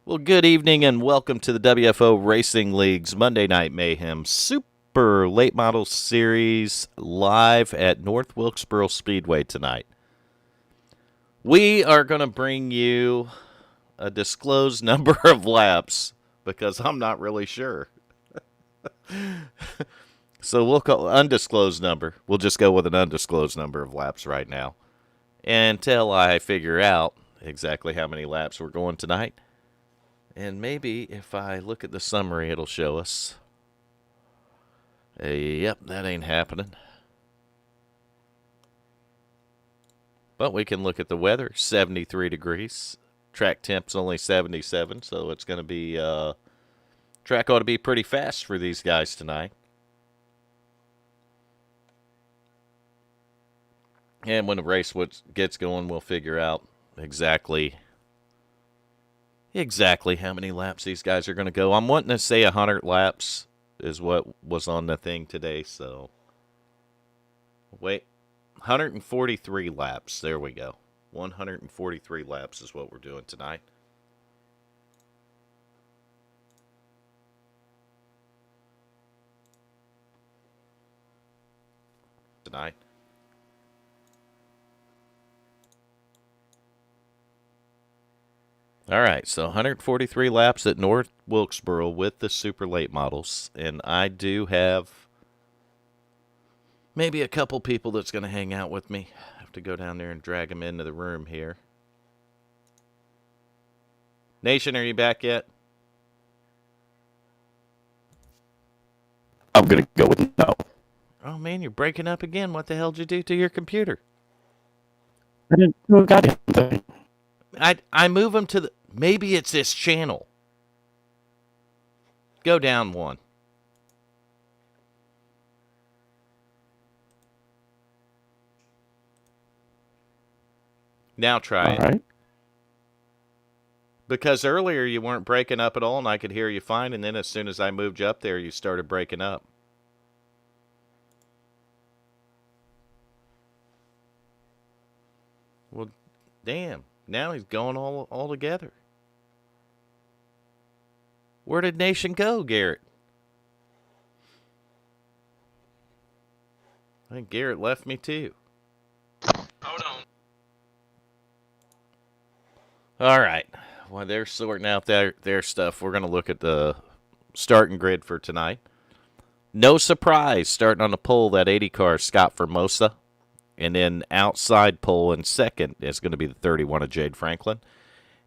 Well, good evening and welcome to the WFO Racing League's Monday Night Mayhem Super Late Model Series live at North Wilkesboro Speedway tonight. We are going to bring you a disclosed number of laps because I'm not really sure. So we'll call undisclosed number. We'll just go with an undisclosed number of laps right now until I figure out exactly how many laps we're going tonight. And maybe if I look at the summary, it'll show us. Yep, that ain't happening. But we can look at the weather, 73 degrees. Track temp's only 77, so it's going to be, track ought to be pretty fast for these guys tonight. And when the race gets going, we'll figure out exactly how many laps these guys are going to go. I'm wanting to say 100 laps is what was on the thing today, so wait, 143 laps. There we go. 143 laps is what we're doing tonight. All right, so 143 laps at North Wilkesboro with the super late models, and I do have maybe a couple people that's going to hang out with me. I have to go down there and drag them into the room here. Nation, are you back yet? I'm going to go with no. Oh, man, you're breaking up again. What the hell did you do to your computer? I didn't do a goddamn thing. I move them to the... Maybe it's this channel. Go down one. Now try it. All right. Because earlier you weren't breaking up at all and I could hear you fine, and then as soon as I moved you up there, you started breaking up. Well, damn. Now he's going all together. Where did Nation go, Garrett? I think Garrett left me too. Hold on. All right. While they're sorting out their stuff, we're going to look at the starting grid for tonight. No surprise, starting on the pole, that 80 car, Scott Formosa. And then outside pole in second is going to be the 31 of Jade Franklin.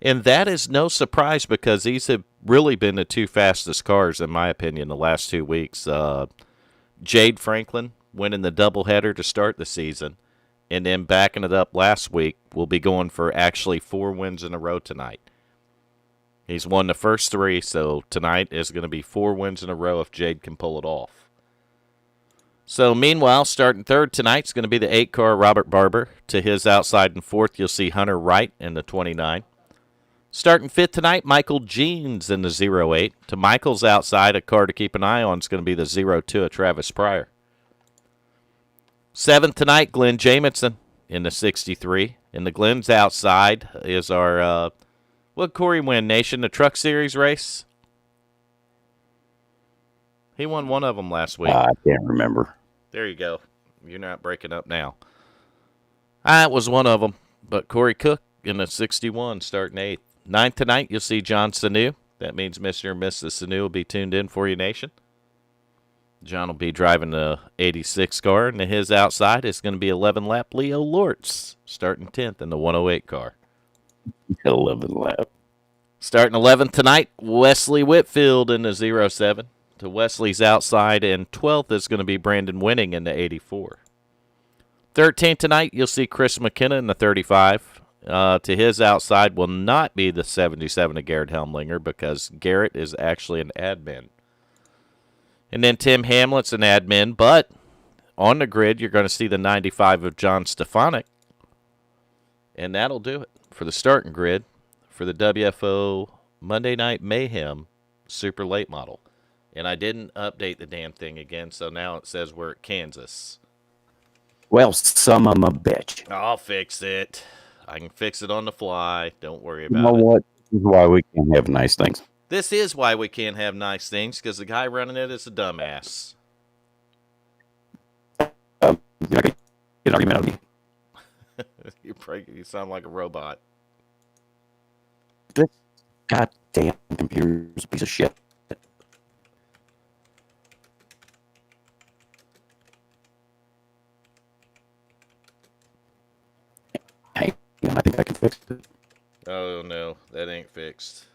And that is no surprise because these have really been the two fastest cars, in my opinion, the last 2 weeks. Jade Franklin winning the doubleheader to start the season, and then backing it up last week. Will be going for actually 4 wins in a row tonight. He's won the first 3, so tonight is going to be 4 wins in a row if Jade can pull it off. So, meanwhile, starting third tonight is going to be the 8 car Robert Barber. To his outside in fourth, you'll see Hunter Wright in the 29. Starting fifth tonight, Michael Jeans in the 08. To Michael's outside, a car to keep an eye on is going to be the 02 of Travis Pryor. Seventh tonight, Glenn Jamison in the 63. And the Glenn's outside is our, what Corey win, Nation, the Truck Series race? He won one of them last week. I can't remember. There you go. You're not breaking up now. That was one of them. But Corey Cook in the 61 starting 8th. 9th tonight, you'll see John Sanu. That means Mr. and Mrs. Sanu will be tuned in for you, Nation. John will be driving the 86 car, and his outside is going to be 11-lap Leo Lortz, starting 10th in the 108 car. 11 lap. Starting 11th tonight, Wesley Whitfield in the 07. To Wesley's outside, and 12th is going to be Brandon Winning in the 84. 13th tonight, you'll see Chris McKenna in the 35. To his outside will not be the 77 of Garrett Helmlinger because Garrett is actually an admin. And then Tim Hamlet's an admin, but on the grid, you're going to see the 95 of John Stefanik. And that'll do it for the starting grid for the WFO Monday Night Mayhem Super Late Model. And I didn't update the damn thing again, so now it says we're at Kansas. Well, some of them a bitch. I'll fix it. I can fix it on the fly. Don't worry You about know it. what? is why we can't have nice things. This is why we can't have nice things, because the guy running it is a dumbass. You're not gonna get an argument out of me. You sound like a robot. This goddamn computer is a piece of shit. Hang on, I think I can fix it. Oh, no, that ain't fixed.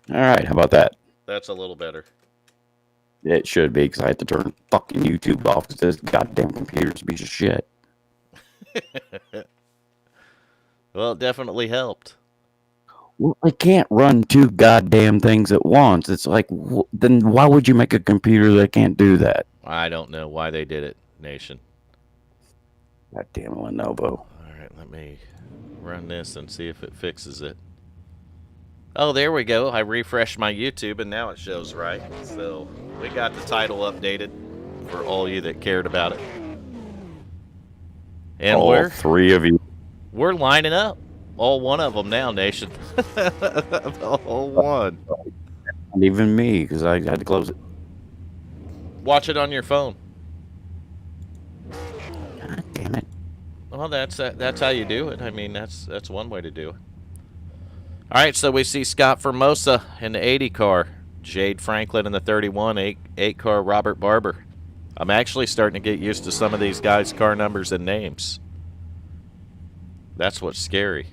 All right, how about that? That's a little better. It should be, because I had to turn fucking YouTube off because this goddamn computer is a piece of shit. Well, it definitely helped. Well, I can't run two goddamn things at once. It's like, then why would you make a computer that can't do that? I don't know why they did it, Nation. Goddamn Lenovo. All right, let me run this and see if it fixes it. Oh, there we go. I refreshed my YouTube, and now it shows right. So we got the title updated for all you that cared about it. And All three of you. we're lining up. All one of them now, Nation. The whole one. And even me, because I had to close it. Watch it on your phone. God damn it. Well, that's how you do it. I mean, that's one way to do it. All right, so we see Scott Formosa in the 80 car, Jade Franklin in the 31, 8 car Robert Barber. I'm actually starting to get used to some of these guys' car numbers and names. That's what's scary,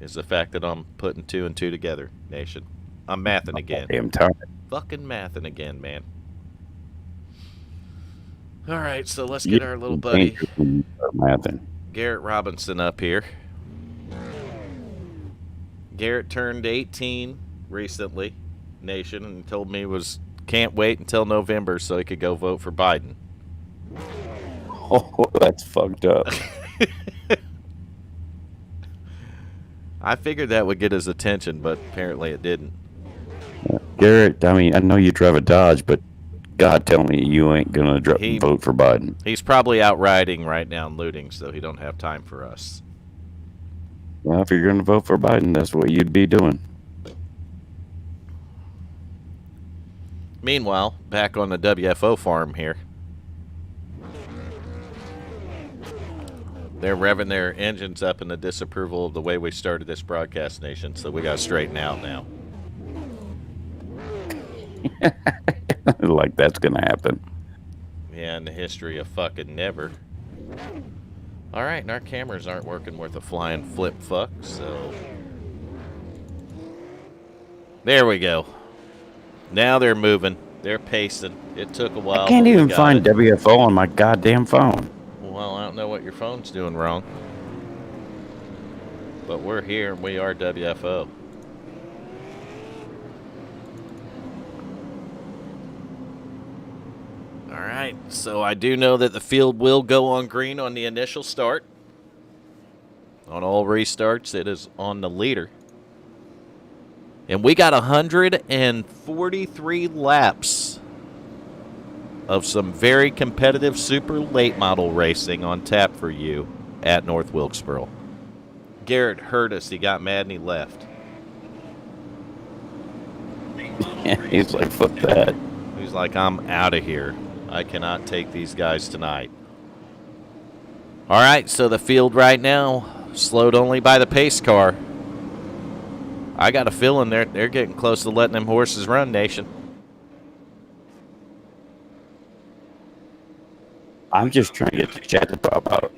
is the fact that I'm putting 2 and 2 together, Nation. I'm mathing again. Damn tired. Fucking mathing again, man. All right, so let's get our little buddy Mathing. Garrett Robinson up here. Garrett turned 18 recently, Nation, and told me can't wait until November so he could go vote for Biden. Oh, that's fucked up. I figured that would get his attention, but apparently it didn't. Garrett, I mean, I know you drive a Dodge, but God tell me you ain't gonna vote for Biden. He's probably out riding right now and looting, so he don't have time for us. Well, if you're gonna vote for Biden, that's what you'd be doing. Meanwhile, back on the WFO farm here, they're revving their engines up in the disapproval of the way we started this broadcast, Nation, so we got to straighten out now. Like that's gonna happen. Yeah, in the history of fucking never. All right, and our cameras aren't working worth a flying flip fuck, so... There we go. Now they're moving. They're pacing. It took a while. I can't even find WFO on my goddamn phone. Well, I don't know what your phone's doing wrong. But we're here, and we are WFO. All right, so I do know that the field will go on green on the initial start. On all restarts, it is on the leader. And we got 143 laps of some very competitive super late model racing on tap for you at North Wilkesboro. Garrett heard us. He got mad and he left. He's like, fuck that. He's like, I'm out of here. I cannot take these guys tonight. All right, so the field right now, slowed only by the pace car. I got a feeling they're getting close to letting them horses run, Nation. I'm just trying to get the chat to pop out.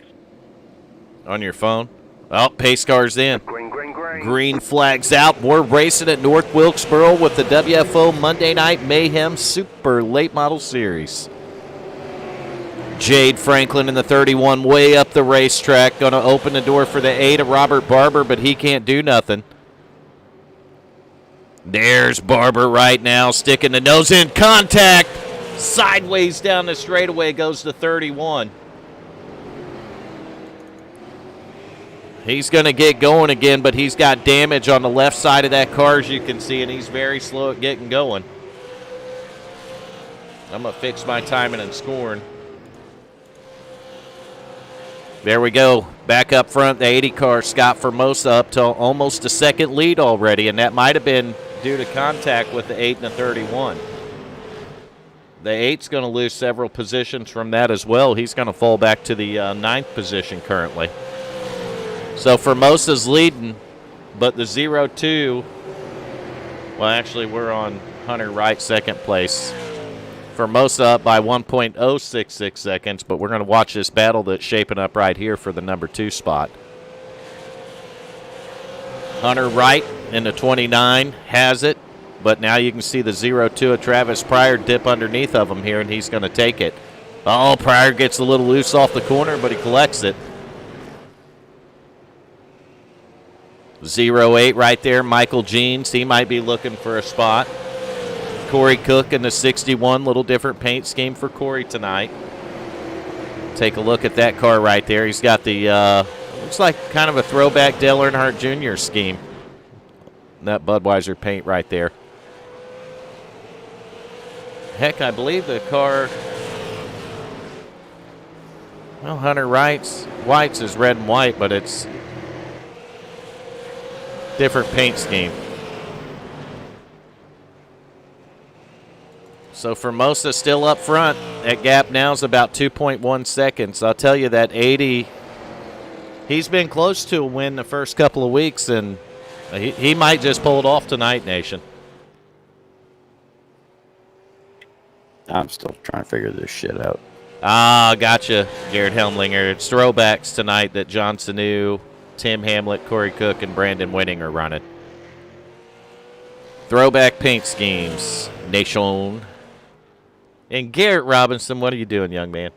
On your phone? Oh, pace car's in. Green, green, green. Green flags out. We're racing at North Wilkesboro with the WFO Monday Night Mayhem Super Late Model Series. Jade Franklin in the 31 way up the racetrack. Going to open the door for the 8 of Robert Barber, but he can't do nothing. There's Barber right now, sticking the nose in contact. Sideways down the straightaway goes the 31. He's going to get going again, but he's got damage on the left side of that car, as you can see, and he's very slow at getting going. I'm going to fix my timing and scoring. There we go. Back up front, the 80 car, Scott Formosa up to almost a second lead already, and that might have been due to contact with the 8 and the 31. The 8's going to lose several positions from that as well. He's going to fall back to the 9th position currently. So Formosa's leading, but the 0-2, well, actually, we're on Hunter Wright second place. Formosa up by 1.066 seconds, but we're going to watch this battle that's shaping up right here for the number 2 spot. Hunter Wright in the 29 has it, but now you can see the 0-2 of Travis Pryor dip underneath of him here, and he's going to take it. Oh, Pryor gets a little loose off the corner, but he collects it. 0-8 right there, Michael Jeans. He might be looking for a spot. Corey Cook in the 61, little different paint scheme for Corey tonight. Take a look at that car right there. He's got the, looks like kind of a throwback Dale Earnhardt Jr. scheme. That Budweiser paint right there. Heck, I believe the car, well, Hunter White's is red and white, but it's different paint scheme. So Formosa still up front. That gap now is about 2.1 seconds. I'll tell you that 80, he's been close to a win the first couple of weeks, and he might just pull it off tonight, Nation. I'm still trying to figure this shit out. Ah, gotcha, Garrett Helmlinger. It's throwbacks tonight that John Sanu, Tim Hamlet, Corey Cook, and Brandon Winning are running. Throwback paint schemes, Nation. And Garrett Robinson, what are you doing, young man?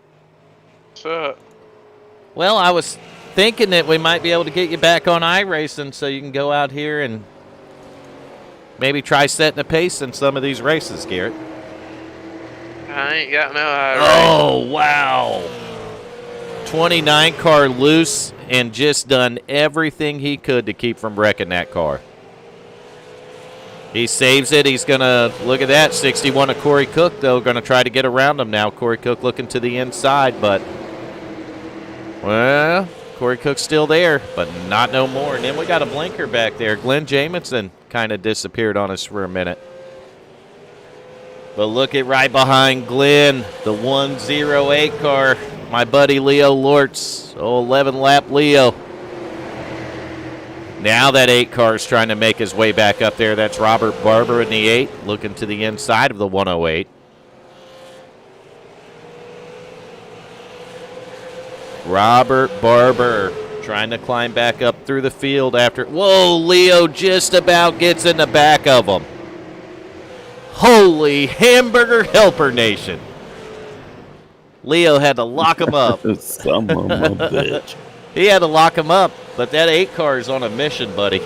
What's up? Well, I was thinking that we might be able to get you back on iRacing so you can go out here and maybe try setting a pace in some of these races, Garrett. I ain't got no idea. Oh, wow. 29 car loose and just done everything he could to keep from wrecking that car. He saves it. He's going to, look at that, 61 of Corey Cook, though, going to try to get around him now. Corey Cook looking to the inside, but, well, Corey Cook's still there, but not no more. And then we got a blinker back there. Glenn Jamison kind of disappeared on us for a minute. But look at right behind Glenn, the 108 car, my buddy Leo Lortz. Oh, 11-lap Leo. Now that 8 car is trying to make his way back up there. That's Robert Barber in the 8, looking to the inside of the 108. Robert Barber trying to climb back up through the field after. Whoa, Leo just about gets in the back of him. Holy hamburger helper nation. Leo had to lock him up. Son of a bitch. He had to lock him up, but that 8 car is on a mission, buddy.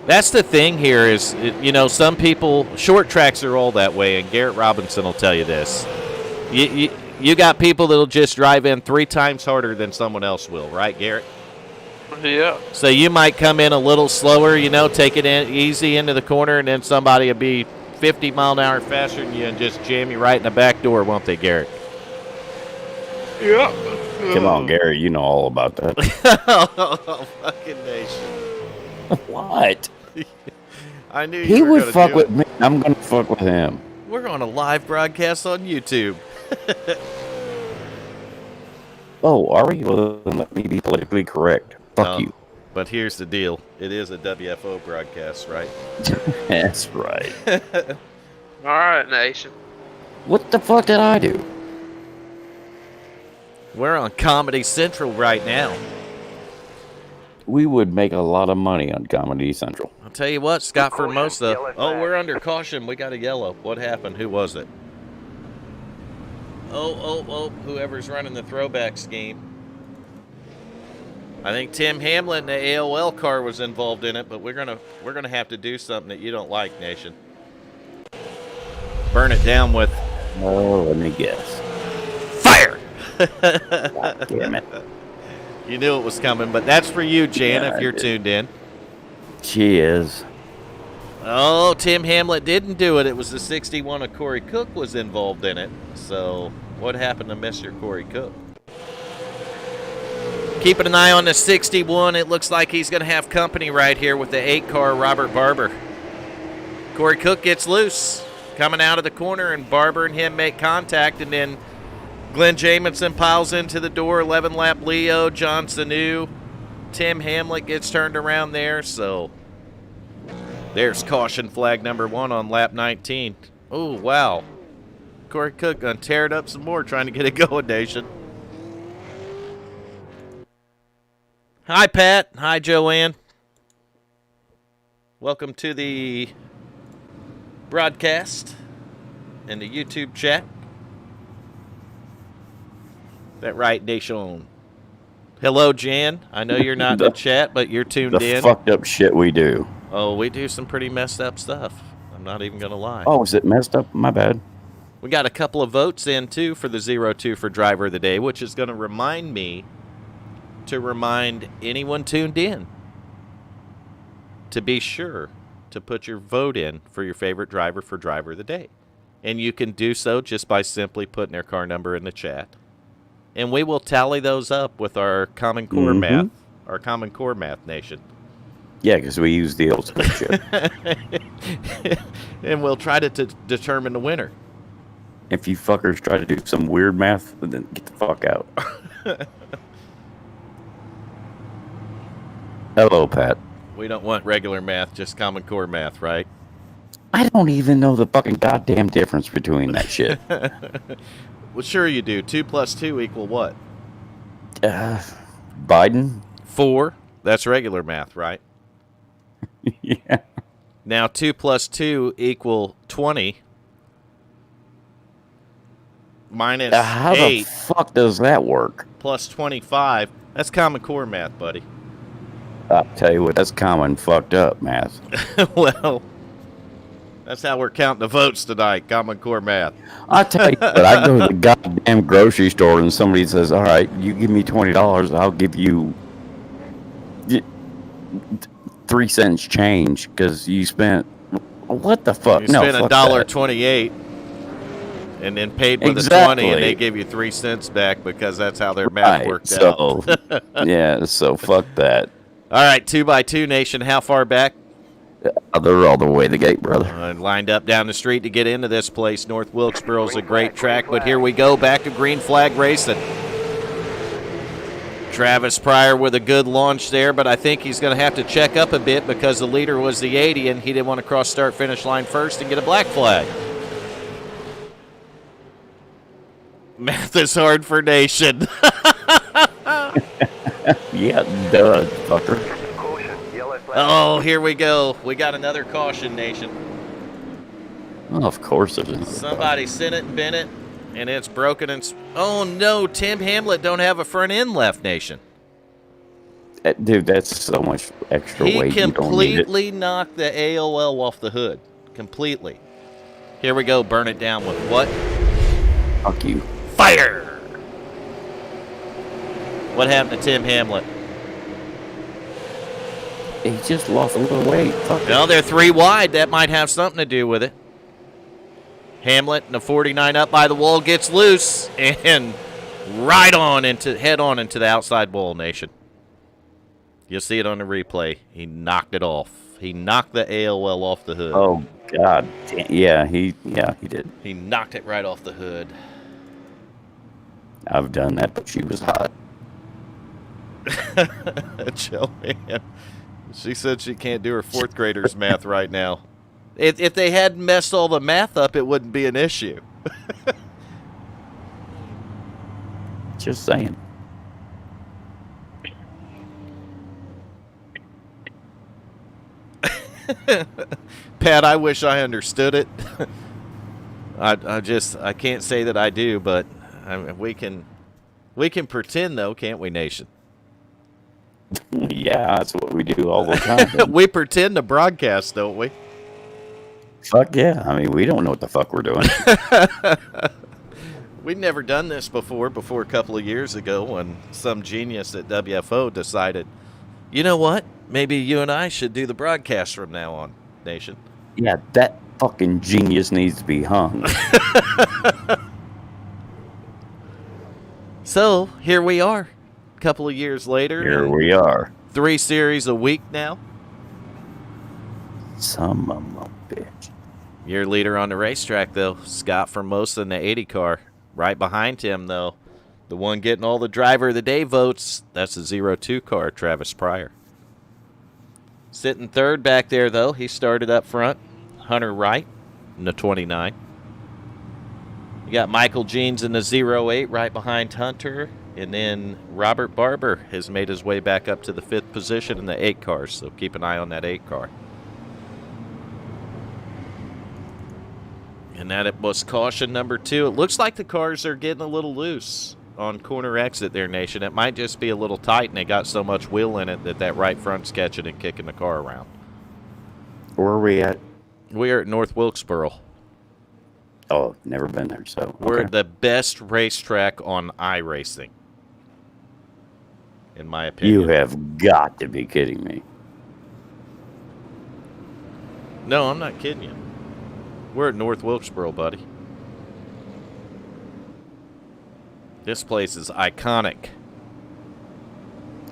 That's the thing here is, you know, some people, short tracks are all that way, and Garrett Robinson will tell you this. You got people that'll just drive in 3 times harder than someone else will, right, Garrett? Yeah. So you might come in a little slower, you know, take it in easy into the corner, and then somebody will be 50 mile an hour faster than you and just jam you right in the back door, won't they, Garrett? Yeah. Come on, Gary. You know all about that. Oh, fucking nation. What? I knew He you were would gonna fuck do with it. me. I'm going to fuck with him. We're on a live broadcast on YouTube. Oh, are we? Well, then let me be politically correct. Fuck No, you. But here's the deal. It is a WFO broadcast, right? That's right. All right, nation. What the fuck did I do? We're on Comedy Central right now. We would make a lot of money on Comedy Central. I'll tell you what, Scott Formosa. Oh, we're under caution. We got a yellow. What happened? Who was it? Oh, whoever's running the throwback scheme. I think Tim Hamlin, the AOL car, was involved in it, but we're gonna have to do something that you don't like, Nation. Burn it down with Oh, let me guess. fire. God damn it. You knew it was coming, but that's for you, Jan, Yeah, if you're I did. tuned in. She is. Oh, Tim Hamlet didn't do it. It was the 61 of Corey Cook was involved in it. So what happened to Mr. Corey Cook? Keeping an eye on the 61. It looks like he's going to have company right here with the 8-car Robert Barber. Corey Cook gets loose. Coming out of the corner, and Barber and him make contact, and then Glenn Jamison piles into the door. 11-lap Leo, John Sanu. Tim Hamlet gets turned around there, so there's caution flag number 1 on lap 19. Oh, wow. Corey Cook gonna tear it up some more trying to get it going, Nation. Hi, Pat. Hi, Joanne. Welcome to the broadcast and the YouTube chat. That right, Nation? Hello, Jan. I know you're not in the chat, but you're tuned The in. fucked up shit we do. Oh, we do some pretty messed up stuff. I'm not even going to lie. Oh, is it messed up? My bad. We got a couple of votes in, too, for the 0-2 for Driver of the Day, which is going to remind me to remind anyone tuned in to be sure to put your vote in for your favorite driver for Driver of the Day. And you can do so just by simply putting their car number in the chat. And we will tally those up with our Common Core math, our Common Core math nation. Yeah, because we use the old school shit. And we'll try to determine the winner. If you fuckers try to do some weird math, then get the fuck out. Hello, Pat. We don't want regular math, just Common Core math, right? I don't even know the fucking goddamn difference between that shit. Well, sure you do. 2 plus 2 equal what? Biden? 4. That's regular math, right? Yeah. Now 2 plus 2 equal 20. Minus How 8 the fuck does that work? plus 25. That's Common Core math, buddy. I'll tell you what, that's common fucked up math. Well, that's how we're counting the votes tonight. Common Core math. I tell you what, I go to the goddamn grocery store and somebody says, all right, you give me $20, I'll give you 3 cents change because you spent, what the fuck? You No, spent fuck that. $1.28 and then paid with a 20, and they give you 3 cents back because that's how their math Right, worked so, out. yeah, so fuck that. All right, 2x2 nation. How far back? They're all the way to the gate, brother. Lined up down the street to get into this place. North Wilkesboro is a great track, but here we go back to green flag racing. Travis Pryor with a good launch there, but I think he's going to have to check up a bit because the leader was the 80, and he didn't want to cross start-finish line first and get a black flag. Math is hard for Nation. Yeah, duh, fucker. Oh, here we go. We got another caution, Nation. Well, of course it is. Somebody sent it and bent it, and it's broken. And oh, no, Tim Hamlet don't have a front end left, Nation. Dude, that's so much extra He weight. You don't need it. completely knocked the AOL off the hood. Completely. Here we go. Burn it down with what? Fuck you. Fire! What happened to Tim Hamlet? He just lost a little weight. Fuck Well, they're 3 wide. That might have something to do with it. Hamlet in the 49 up by the wall gets loose and head on into the outside wall, Nation. You'll see it on the replay. He knocked it off. He knocked the AOL off the hood. Oh god. Damn. Yeah, he did. He knocked it right off the hood. I've done that, but she was hot. Joanne. She said she can't do her 4th grader's math right now. If they hadn't messed all the math up, it wouldn't be an issue. Just saying. Pat, I wish I understood it. I can't say that I do, but we can pretend though, can't we, Nation? Yeah, that's what we do all the time. We pretend to broadcast, don't we? Fuck yeah. I mean, we don't know what the fuck we're doing. We'd never done this before a couple of years ago when some genius at WFO decided, you know what? Maybe you and I should do the broadcast from now on, Nation. Yeah, that fucking genius needs to be hung. So, here we are. couple of years later. Here and we are. 3 series a week now. Some of a bitch. Your leader on the racetrack, though, Scott Formosa in the 80 car. Right behind him, though, the one getting all the driver of the day votes, that's the 02 car, Travis Pryor. Sitting third back there, though, he started up front. Hunter Wright in the 29. You got Michael Jeans in the 08 right behind Hunter. And then Robert Barber has made his way back up to the 5th position in the 8 cars, so keep an eye on that 8 car. And that was caution number 2. It looks like the cars are getting a little loose on corner exit there, Nation. It might just be a little tight, and they got so much wheel in it that right front's catching and kicking the car around. Where are we at? We are at North Wilkesboro. Oh, never been there, so. We're okay. the best racetrack on iRacing, in my opinion. You have got to be kidding me. No, I'm not kidding you. We're at North Wilkesboro, buddy. This place is iconic.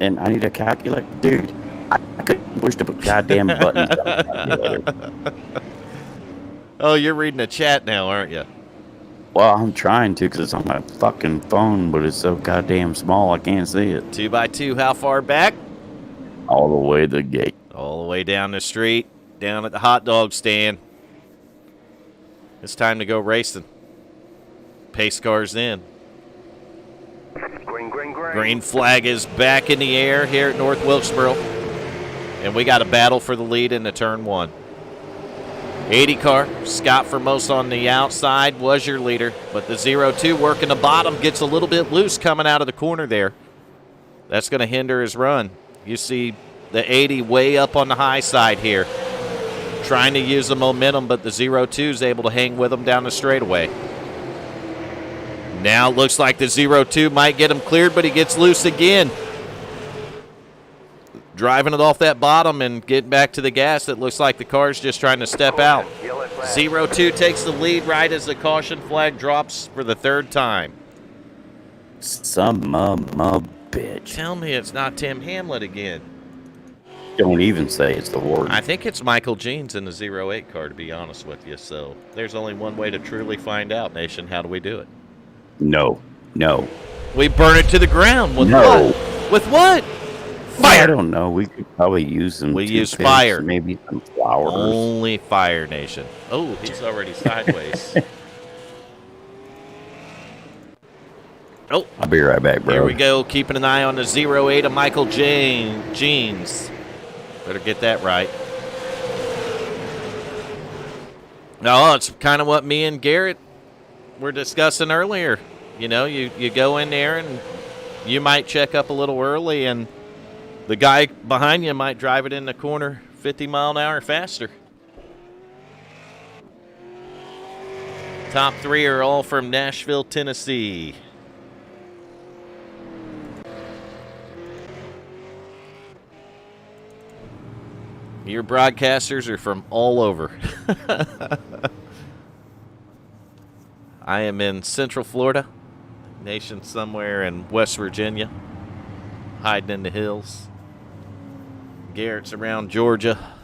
And I need a calculator. Dude, I couldn't push the goddamn buttons on the calculator. Oh, you're reading the chat now, aren't you? Well, I'm trying to because it's on my fucking phone, but it's so goddamn small I can't see it. 2x2, how far back? All the way to the gate. All the way down the street, down at the hot dog stand. It's time to go racing. Pace cars in. Green flag is back in the air here at North Wilkesboro. And we got a battle for the lead in the turn 1. 80 car, Scott Formosa on the outside was your leader, but the 02 working the bottom gets a little bit loose coming out of the corner there. That's going to hinder his run. You see the 80 way up on the high side here, trying to use the momentum, but the 02 is able to hang with him down the straightaway. Now it looks like the 02 might get him cleared, but he gets loose again. Driving it off that bottom and getting back to the gas. It looks like the car's just trying to step out. 02 takes the lead right as the caution flag drops for the 3rd time. Some bitch. Tell me it's not Tim Hamlet again. Don't even say it's the warden. I think it's Michael Jeans in the 08 car, to be honest with you. So there's only one way to truly find out, Nation. How do we do it? No. We burn it to the ground. With No. what? With what? I Fire. don't know. We could probably use some. We use toothpicks, fire. Maybe some flowers. Only fire, Nation. Oh, he's already sideways. Oh, I'll be right back, bro. here we go. Keeping an eye on the 08 of Michael Jeans. Better get that right. No, it's kind of what me and Garrett were discussing earlier. You know, you go in there and you might check up a little early, and the guy behind you might drive it in the corner 50 mile an hour faster. Top 3 are all from Nashville, Tennessee. Your broadcasters are from all over. I am in Central Florida, Nation somewhere in West Virginia, hiding in the hills. Garrett's around Georgia.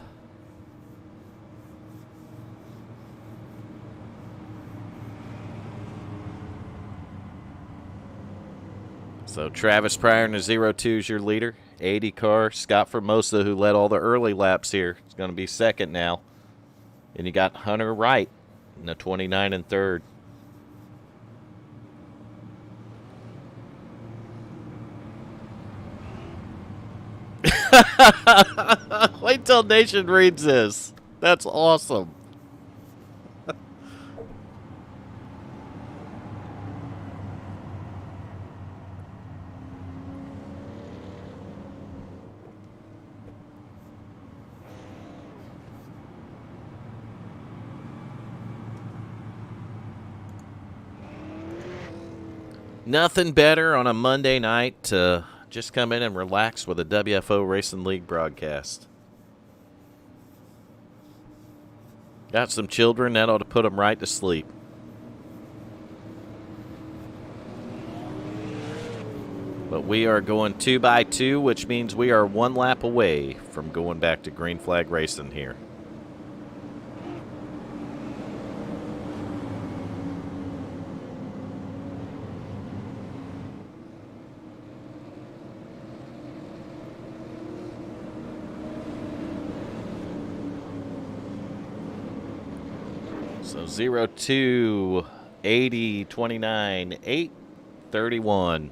So Travis Pryor in the 02 is your leader. 80 car, Scott Formosa, who led all the early laps here, is going to be 2nd now. And you got Hunter Wright in the 29 and 3rd. Wait till Nation reads this. That's awesome. Nothing better on a Monday night to just come in and relax with a WFO Racing League broadcast. Got some children, that ought to put them right to sleep. But we are going 2x2, which means we are one lap away from going back to green flag racing here. So 0, 2, 80, 29, 8, 31.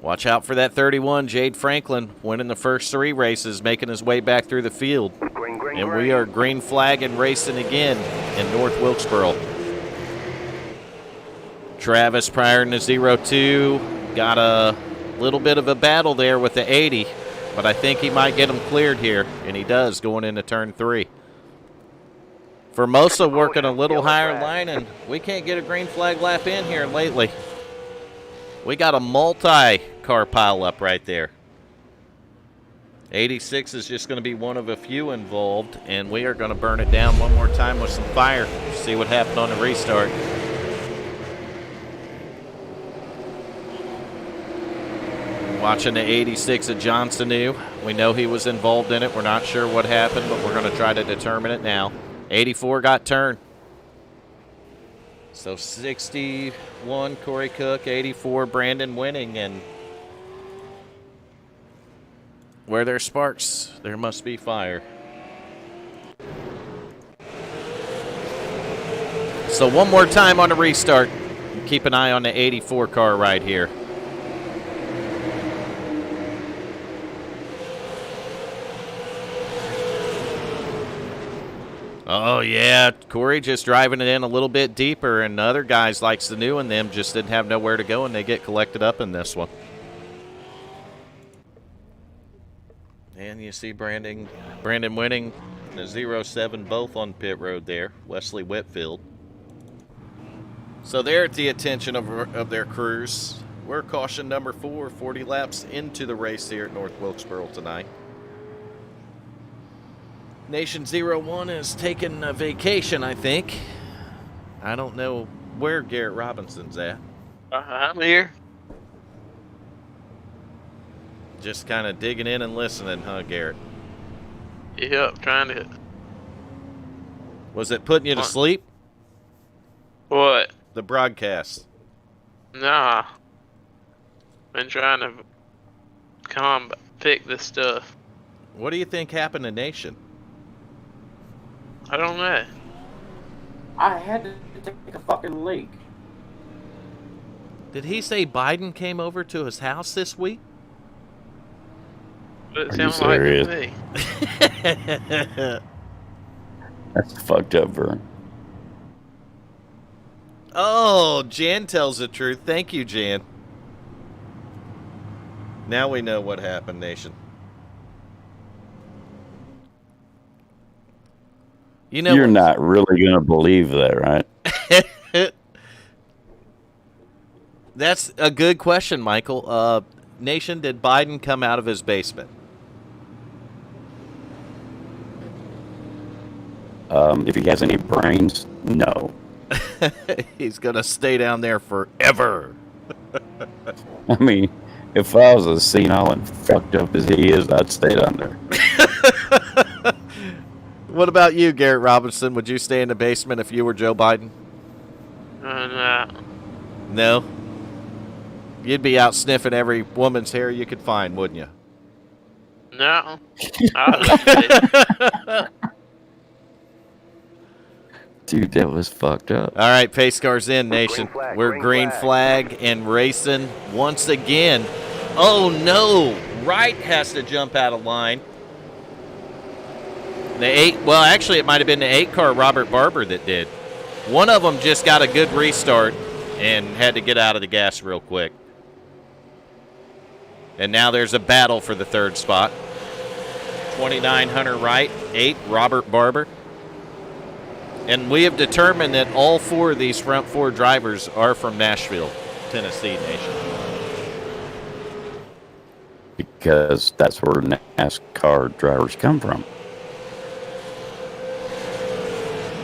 Watch out for that 31, Jade Franklin, winning the first 3 races, making his way back through the field. And we are green flag and racing again in North Wilkesboro. Travis prior in the 0-2 got a little bit of a battle there with the 80, but I think he might get him cleared here, and he does going into turn 3. Formosa working a little higher line, and we can't get a green flag lap in here lately. We got a multi-car pileup right there. 86 is just going to be one of a few involved, and we are going to burn it down one more time with some fire. See what happened on the restart. Watching the 86 of Johnsonu. We know he was involved in it. We're not sure what happened, but we're going to try to determine it now. 84 got turned. So 61, Corey Cook, 84, Brandon Winning, and where there's sparks, there must be fire. So one more time on the restart. Keep an eye on the 84 car right here. Oh, yeah, Corey just driving it in a little bit deeper, and the other guys like Sanu and them just didn't have nowhere to go, and they get collected up in this one. And you see Brandon Winning, the 07 both on pit road there, Wesley Whitfield. So they're at the attention of their crews. We're caution number 4, 40 laps into the race here at North Wilkesboro tonight. Nation 01 is taking a vacation, I think. I don't know where Garrett Robinson's at. I'm here. Just kind of digging in and listening, huh, Garrett? Yep, trying to. Was it putting you to sleep? What? The broadcast. Nah. Been trying to pick this stuff. What do you think happened to Nation? I don't know. I had to take a fucking leak. Did he say Biden came over to his house this week? But it Are you sounds like to serious? me. That's fucked up, Vern. Oh, Jan tells the truth. Thank you, Jan. Now we know what happened, Nation. You know, You're not really going to believe that, right? That's a good question, Michael. Nation, did Biden come out of his basement? If he has any brains, no. He's going to stay down there forever. I mean, if I was as senile and fucked up as he is, I'd stay down there. What about you, Garrett Robinson? Would you stay in the basement if you were Joe Biden? Nah. No? You'd be out sniffing every woman's hair you could find, wouldn't you? No. I Dude, that was fucked up. All right, pace cars in, Nation. We're green flag and racing once again. Oh, no. Wright has to jump out of line. Well, actually, it might have been the 8 car Robert Barber that did. One of them just got a good restart and had to get out of the gas real quick. And now there's a battle for the 3rd spot. 29 Hunter Wright, 8 Robert Barber. And we have determined that all 4 of these front 4 drivers are from Nashville, Tennessee, Nation. Because that's where NASCAR drivers come from.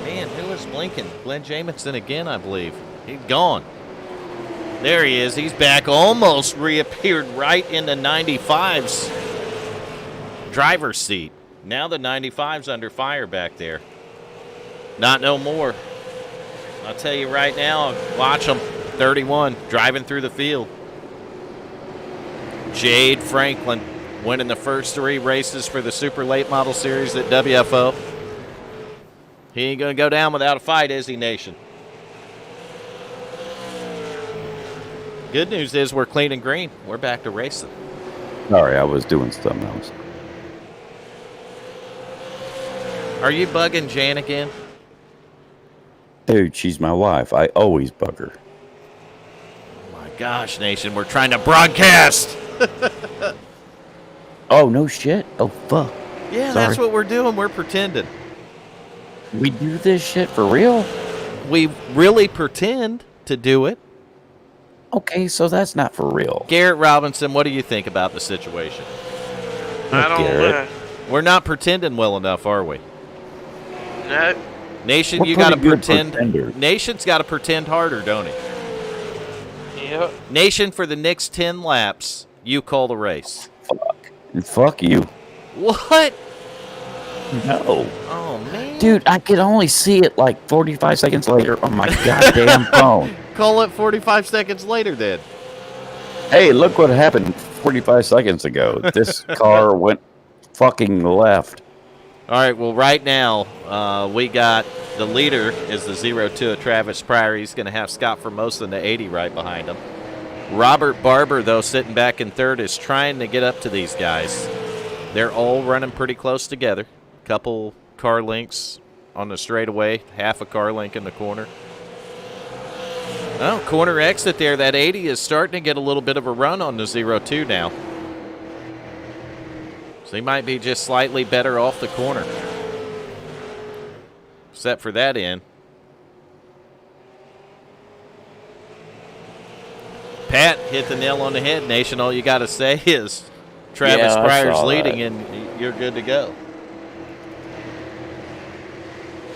Man, who is blinking? Glenn Jamison again, I believe. He's gone. There he is. He's back. Almost reappeared right in the 95's driver's seat. Now the 95's under fire back there. Not no more. I'll tell you right now, watch him. 31, driving through the field. Jade Franklin winning the first 3 races for the Super Late Model Series at WFO. He ain't going to go down without a fight, is he, Nation? Good news is we're clean and green. We're back to racing. Sorry, I was doing something else. Are you bugging Jan again? Dude, she's my wife. I always bug her. Oh my gosh, Nation, we're trying to broadcast. Oh, no shit? Oh, fuck. Yeah, Sorry. that's what we're doing. We're pretending. We do this shit for real? We really pretend to do it. Okay, so that's not for real. Garrett Robinson, what do you think about the situation? I don't Garrett. know. We're not pretending well enough, are we? No. Nation, We're you got to pretty good pretend. pretenders. Nation's got to pretend harder, don't he? Yep. Nation, for the next 10 laps, you call the race. Fuck. And fuck you. What? No. Oh, man. Dude, I could only see it like 45 seconds later on my goddamn phone. Call it 45 seconds later, then. Hey, look what happened 45 seconds ago. This car went fucking left. All right, well, right now, we got the leader is the 02 of Travis Pryor. He's going to have Scott Formosa in the 80 right behind him. Robert Barber, though, sitting back in third, is trying to get up to these guys. They're all running pretty close together. Couple car links on the straightaway, half a car link in the corner. Oh, corner exit there. That 80 is starting to get a little bit of a run on the 02 now. So he might be just slightly better off the corner. Except for that end. Pat hit the nail on the head, Nation. All you got to say is Travis Yeah, I Pryor's saw leading, that. and you're good to go.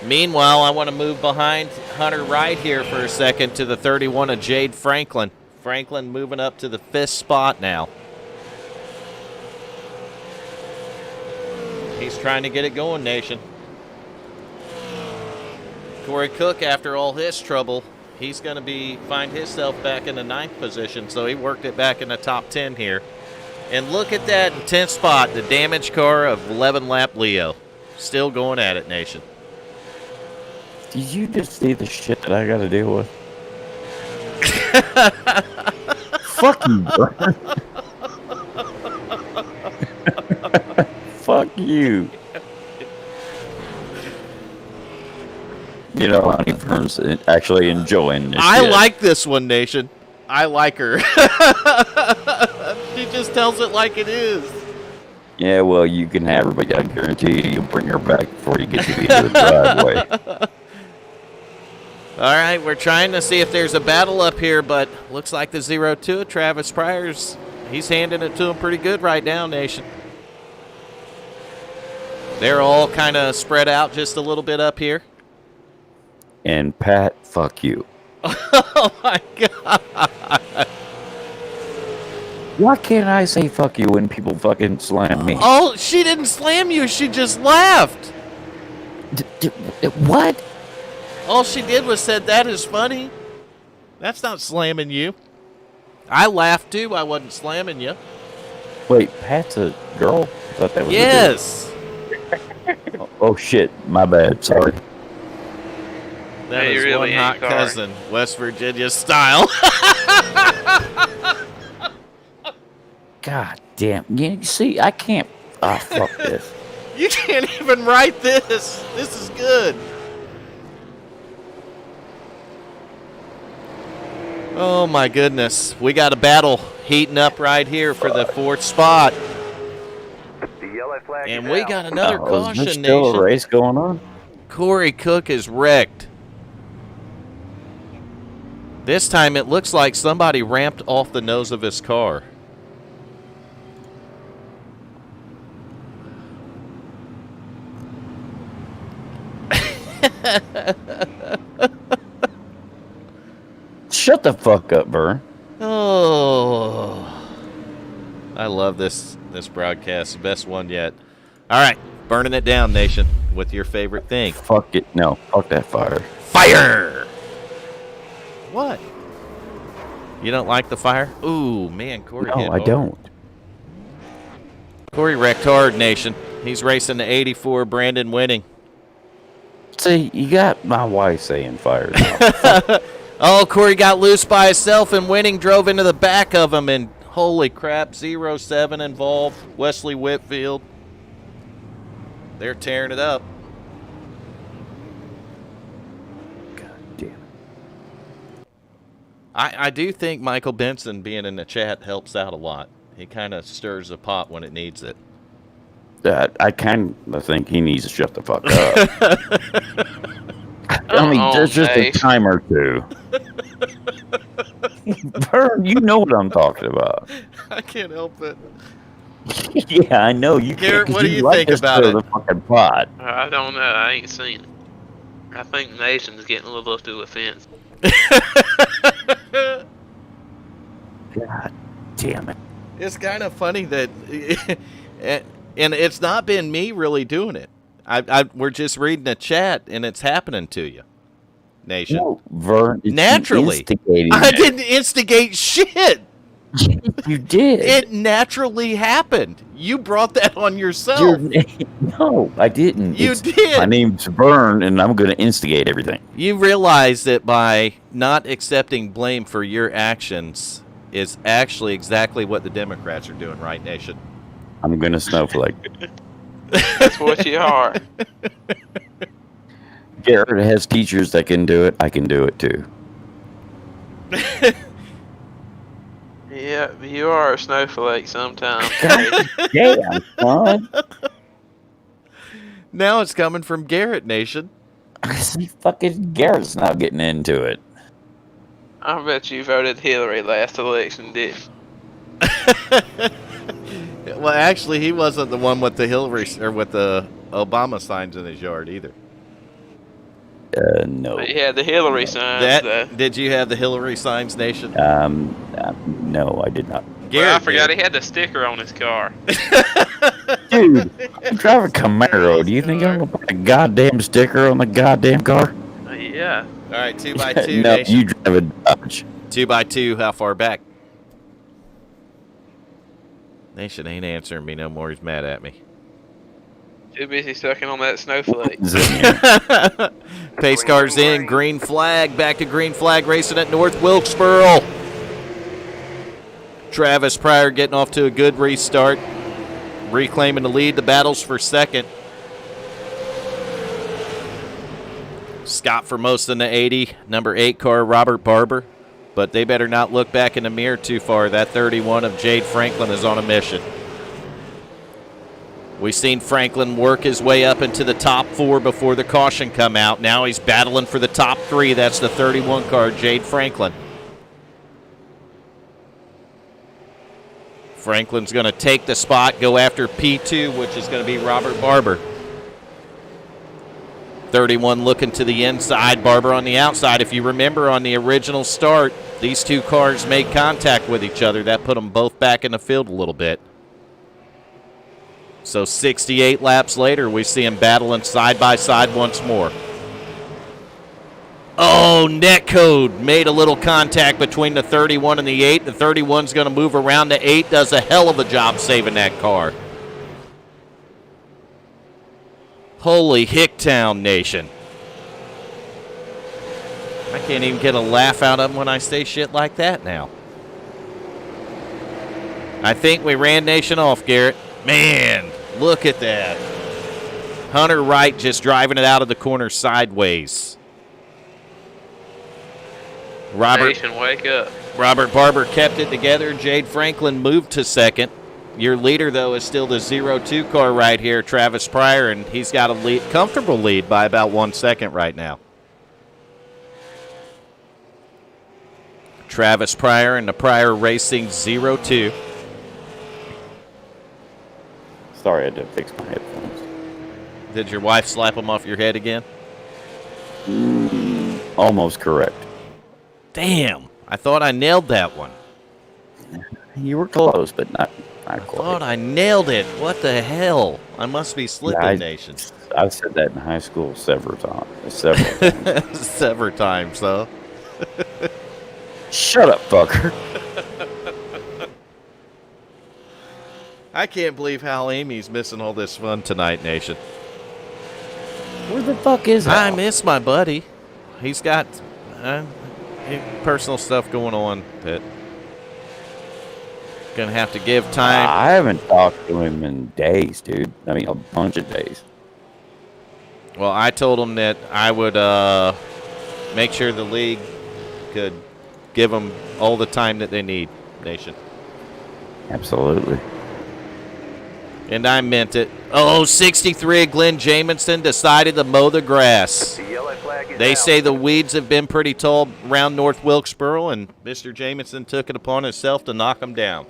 Meanwhile, I want to move behind Hunter Wright here for a second to the 31 of Jade Franklin. Franklin moving up to the 5th spot now. He's trying to get it going, Nation. Corey Cook, after all his trouble, he's going to find himself back in the 9th position, so he worked it back in the top 10 here. And look at that 10th spot, the damaged car of 11-lap Leo. Still going at it, Nation. Did you just see the shit that I got to deal with? Fuck you, bro. Fuck you. You know, Honeyfern's actually enjoying this I shit. like this one, Nation. I like her. She just tells it like it is. Yeah, well, you can have her, but I guarantee you'll bring her back before you get to the end of the driveway. All right, we're trying to see if there's a battle up here, but looks like the 02, Travis Pryor's, he's handing it to him pretty good right now, Nation. They're all kind of spread out just a little bit up here. And Pat, fuck you. Oh, my God. Why can't I say fuck you when people fucking slam me? Oh, she didn't slam you. She just laughed. What? All she did was said, that is funny. That's not slamming you. I laughed, too. I wasn't slamming you. Wait, Pat's a girl? I thought that was Yes. a dude. Oh, shit. My bad. Sorry. That Hey, is you one really hot ain't sorry. cousin, West Virginia style. God damn. You see, I can't. Ah, fuck this. You can't even write this. This is good. Oh, my goodness. We got a battle heating up right here for the 4th spot. The yellow flag And is we out. got another Is there caution, still Nation. a race going on? Corey Cook is wrecked. This time it looks like somebody ramped off the nose of his car. Shut the fuck up, Vern. I love this broadcast. Best one yet. All right, burning it down, nation, with your favorite thing. Fuck it. No, fuck that fire. Fire! What? You don't like the fire? Ooh, man, Corey No, hit I hard. don't. Corey wrecked hard, nation. He's racing the 84, Brandon winning. See, you got my wife saying fire now. Oh, Corey got loose by himself and winning drove into the back of him, and holy crap, 07 involved. Wesley Whitfield. They're tearing it up. God damn it. I do think Michael Benson being in the chat helps out a lot. He kind of stirs the pot when it needs it. I kind of think he needs to shut the fuck up. I mean, there's just a time or two. Vern, you know what I'm talking about. I can't help it. Yeah, I know. You Garrett, can't, what do you like think to about stir it? the fucking pot. I don't know. I ain't seen it. I think Nation's getting a little up to the fence. God damn it. It's kind of funny that, and it's not been me really doing it. We're just reading the chat, and it's happening to you, Nation. No, Vern, it's Naturally. instigating I it. didn't instigate shit. You did. It naturally happened. You brought that on yourself. No, I didn't. You did. My name's Vern, and I'm going to instigate everything. You realize that by not accepting blame for your actions is actually exactly what the Democrats are doing, right, Nation? I'm going to snowflake. That's what you are. Garrett has teachers that can do it. I can do it too. Yeah, you are a snowflake sometimes. God damn, son. Now it's coming from Garrett, Nation. See, fucking Garrett's not getting into it. I bet you voted Hillary last election, didn't you? Well, actually, he wasn't the one with the Hillary or with the Obama signs in his yard either. No. But you had the Hillary signs, though. Did you have the Hillary signs, Nation? No, I did not. Well, I forgot he had the sticker on his car. Dude, I'm driving a Camaro. Do you think I'm going to put a goddamn sticker on the goddamn car? Yeah. All right, 2x2, No, Nation. you drive a Dodge. 2x2, how far back? Nation ain't answering me no more. He's mad at me. Too busy sucking on that snowflake. Pace car's in. Green flag. Back to green flag racing at North Wilkesboro. Travis Pryor getting off to a good restart. Reclaiming the lead. The battle's for second. Scott Formosa in the 80. Number 8 car, Robert Barber. But they better not look back in the mirror too far. That 31 of Jade Franklin is on a mission. We've seen Franklin work his way up into the top 4 before the caution come out. Now he's battling for the top 3. That's the 31 car, Jade Franklin. Franklin's going to take the spot, go after P2, which is going to be Robert Barber. 31 looking to the inside, Barber on the outside. If you remember on the original start, these two cars made contact with each other. That put them both back in the field a little bit. So 68 laps later, we see them battling side by side once more. Oh, netcode made a little contact between the 31 and the 8. The 31's going to move around the 8, does a hell of a job saving that car. Holy Hicktown Nation. I can't even get a laugh out of them when I say shit like that now. I think we ran Nation off, Garrett. Man, look at that. Hunter Wright just driving it out of the corner sideways. Nation, wake up. Robert Barber kept it together. Jade Franklin moved to second. Your leader, though, is still the 02 car right here, Travis Pryor, and he's got a comfortable lead by about 1 second right now. Travis Pryor and the Pryor Racing 02. Sorry, I had to fix my headphones. Did your wife slap them off your head again? Almost correct. Damn, I thought I nailed that one. You were close, but not Not I quite. thought I nailed it. What the hell? I must be slipping, Nation. I said that in high school several times. Several times, though. Shut up, fucker. I can't believe how Amy's missing all this fun tonight, Nation. Where the fuck is I Al? miss my buddy. He's got personal stuff going on that gonna have to give time. I haven't talked to him in days, dude. I mean, a bunch of days. Well, I told him that I would make sure the league could give them all the time that they need, Nation. Absolutely. And I meant it. Oh, 63 Glenn Jamison decided to mow the grass. The yellow flag is They out. say the weeds have been pretty tall around North Wilkesboro, and Mr. Jamison took it upon himself to knock them down.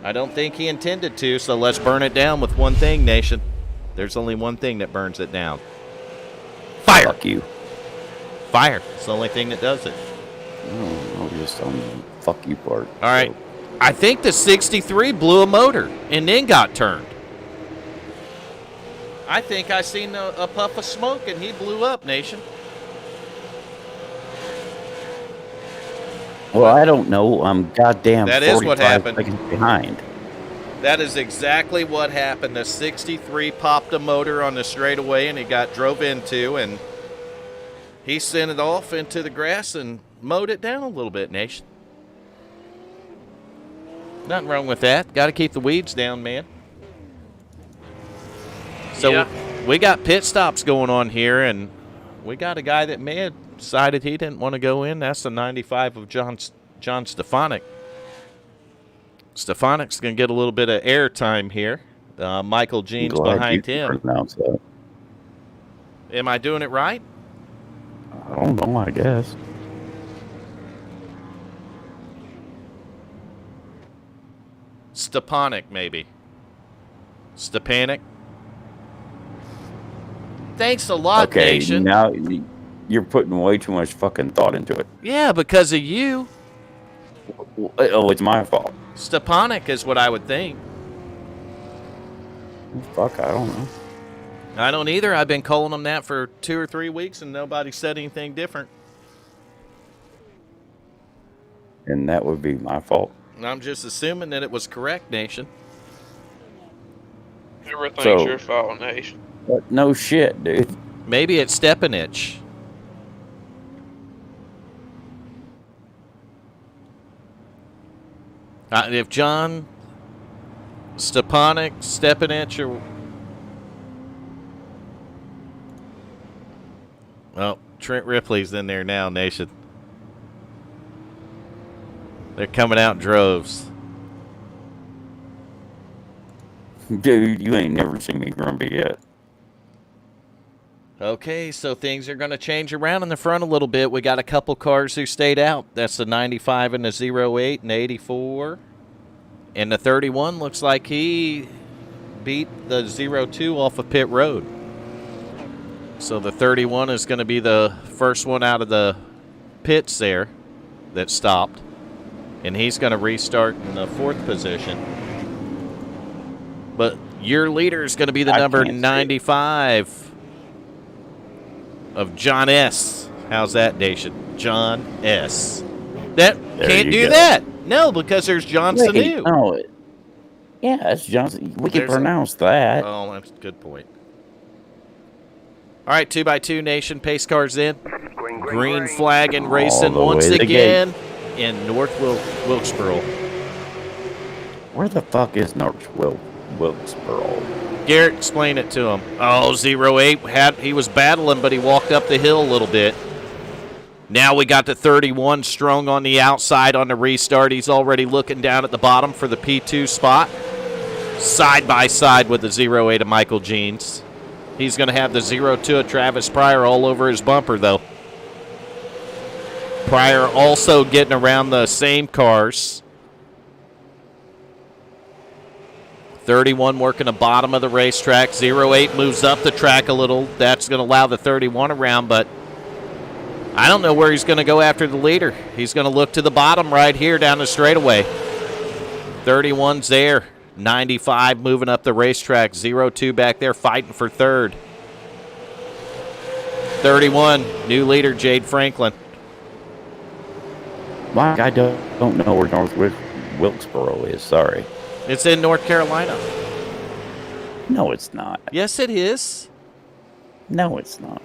I don't think he intended to, so let's burn it down with one thing, Nation. There's only one thing that burns it down. Fire! Fuck you. Fire. It's the only thing that does it. Oh, just on the fuck you part. All right. I think the 63 blew a motor and then got turned. I think I seen a puff of smoke and he blew up, Nation. Well, I don't know. I'm goddamn That is what 45 happened. seconds behind. That is exactly what happened. The 63 popped a motor on the straightaway and he got drove into, and he sent it off into the grass and mowed it down a little bit, Nation. Nothing wrong with that. Got to keep the weeds down, man. So Yeah. we got pit stops going on here, and we got a guy that may have decided he didn't want to go in. That's the 95 of John Stefanik. Stefanik's going to get a little bit of air time here. Michael Jean's Glad behind you can him. pronounce that. Am I doing it right? I don't know, I guess. Stepanik, maybe. Stepanik. Thanks a lot, Okay, Nation. now you're putting way too much fucking thought into it. Yeah, because of you. Oh, it's my fault. Stepanik is what I would think. Fuck, I don't know. I don't either. I've been calling them that for 2 or 3 weeks, and nobody said anything different. And that would be my fault. And I'm just assuming that it was correct, Nation. Everything's So- your fault, Nation. But no shit, dude. Maybe it's Stepanich. If John Stepanich, or... Well, Trent Ripley's in there now, Nation. They're coming out in droves. Dude, you ain't never seen me grumpy yet. Okay, so things are going to change around in the front a little bit. We got a couple cars who stayed out. That's the 95 and the 08 and 84. And the 31 looks like he beat the 02 off of pit road. So the 31 is going to be the first one out of the pits there that stopped. And he's going to restart in the 4th position. But your leader is going to be the I number can't see it. 95 of John S. How's that, Nation? John S. That There can't you do go. that. No, because there's John Wait, Sanu. no. Yeah, that's Johnson. We can There's a- pronounce that. Oh, that's a good point. All right, 2x2 Nation, pace cars in. Green flag and racing the way once to the again in North Wilkesboro. Where the fuck is North Wilkesboro? Garrett, explain it to him. Oh, 08, he was battling, but he walked up the hill a little bit. Now we got the 31 strung on the outside on the restart. He's already looking down at the bottom for the P2 spot. Side by side with the 08 of Michael Jeans. He's going to have the 02 of Travis Pryor all over his bumper, though. Pryor also getting around the same cars. 31 working the bottom of the racetrack. 08 moves up the track a little. That's going to allow the 31 around, but I don't know where he's going to go after the leader. He's going to look to the bottom right here down the straightaway. 31's there. 95 moving up the racetrack. 02 back there fighting for third. 31, new leader, Jade Franklin. Mike, I don't know where North Wilkesboro is. Sorry. It's in North Carolina. No, it's not. Yes, it is. No, it's not.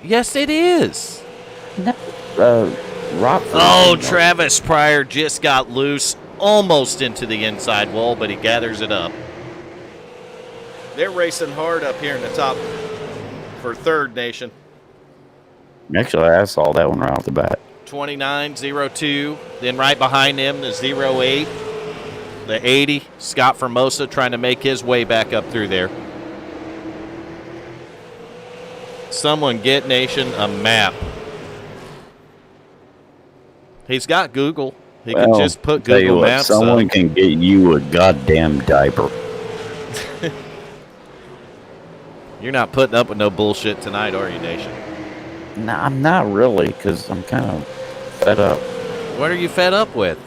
Yes, it is. No. Rockford. Oh, Travis Pryor just got loose almost into the inside wall, but he gathers it up. They're racing hard up here in the top for third, Nation. Actually, I saw that one right off the bat. 29-02. Then right behind him, the 08. The 80, Scott Formosa trying to make his way back up through there. Someone get Nation a map. He's got Google. He can just put Google Maps up. Someone can get you a goddamn diaper. You're not putting up with no bullshit tonight, are you, Nation? No, I'm not really, because I'm kind of fed up. What are you fed up with?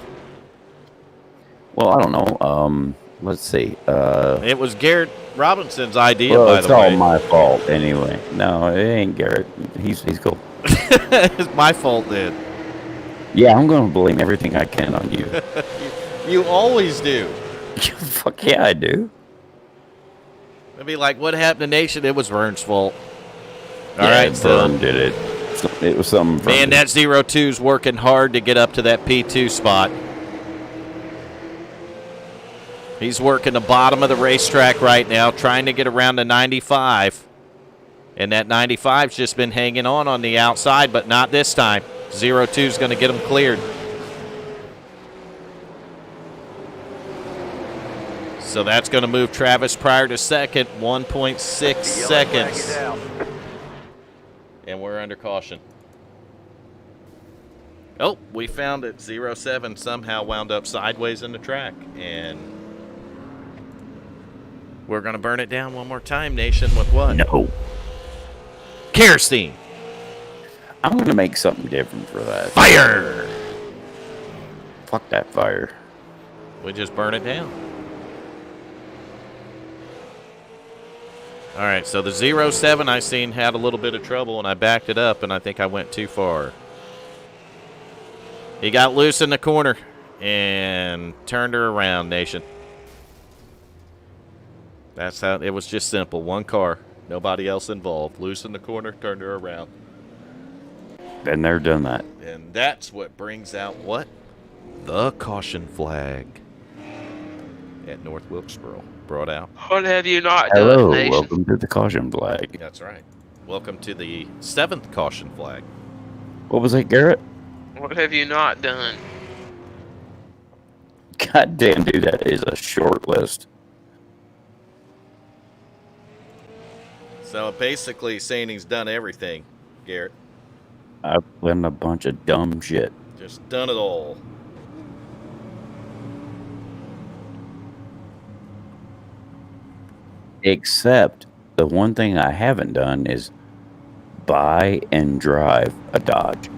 Well, I don't know. Let's see. It was Garrett Robinson's idea, Well, by the way. it's all my fault anyway. No, it ain't Garrett. He's cool. It's my fault then. Yeah, I'm going to blame everything I can on you. You always do. Fuck yeah, I do. It'd be like, what happened to Nation? It was Vern's fault. All Yeah, right, so Vern did it. It was something. man, that 02's working hard to get up to that P2 spot. He's working the bottom of the racetrack right now, trying to get around the 95. And that 95's just been hanging on the outside, but not this time. 02's going to get him cleared. So that's going to move Travis Pryor to second, 1.6 seconds. And we're under caution. Oh, we found it. 07 somehow wound up sideways in the track. And we're going to burn it down one more time, Nation, with what? No. Kerosene. I'm going to make something different for that. Fire! Fuck that fire. We just burn it down. All right, so the 07 I seen had a little bit of trouble, and I backed it up, and I think I went too far. He got loose in the corner and turned her around, Nation. That's how it was. Just simple. One car, nobody else involved. Loose in the corner, turned her around. Been there, done that. And that's what brings out what? The caution flag at North Wilkesboro. Brought out. What have you not Hello, done, Nation? welcome to the caution flag. That's right. Welcome to the 7th caution flag. What was that, Garrett? What have you not done? God damn, dude, that is a short list. So basically saying he's done everything, Garrett. I've done a bunch of dumb shit. Just done it all. Except the one thing I haven't done is buy and drive a Dodge.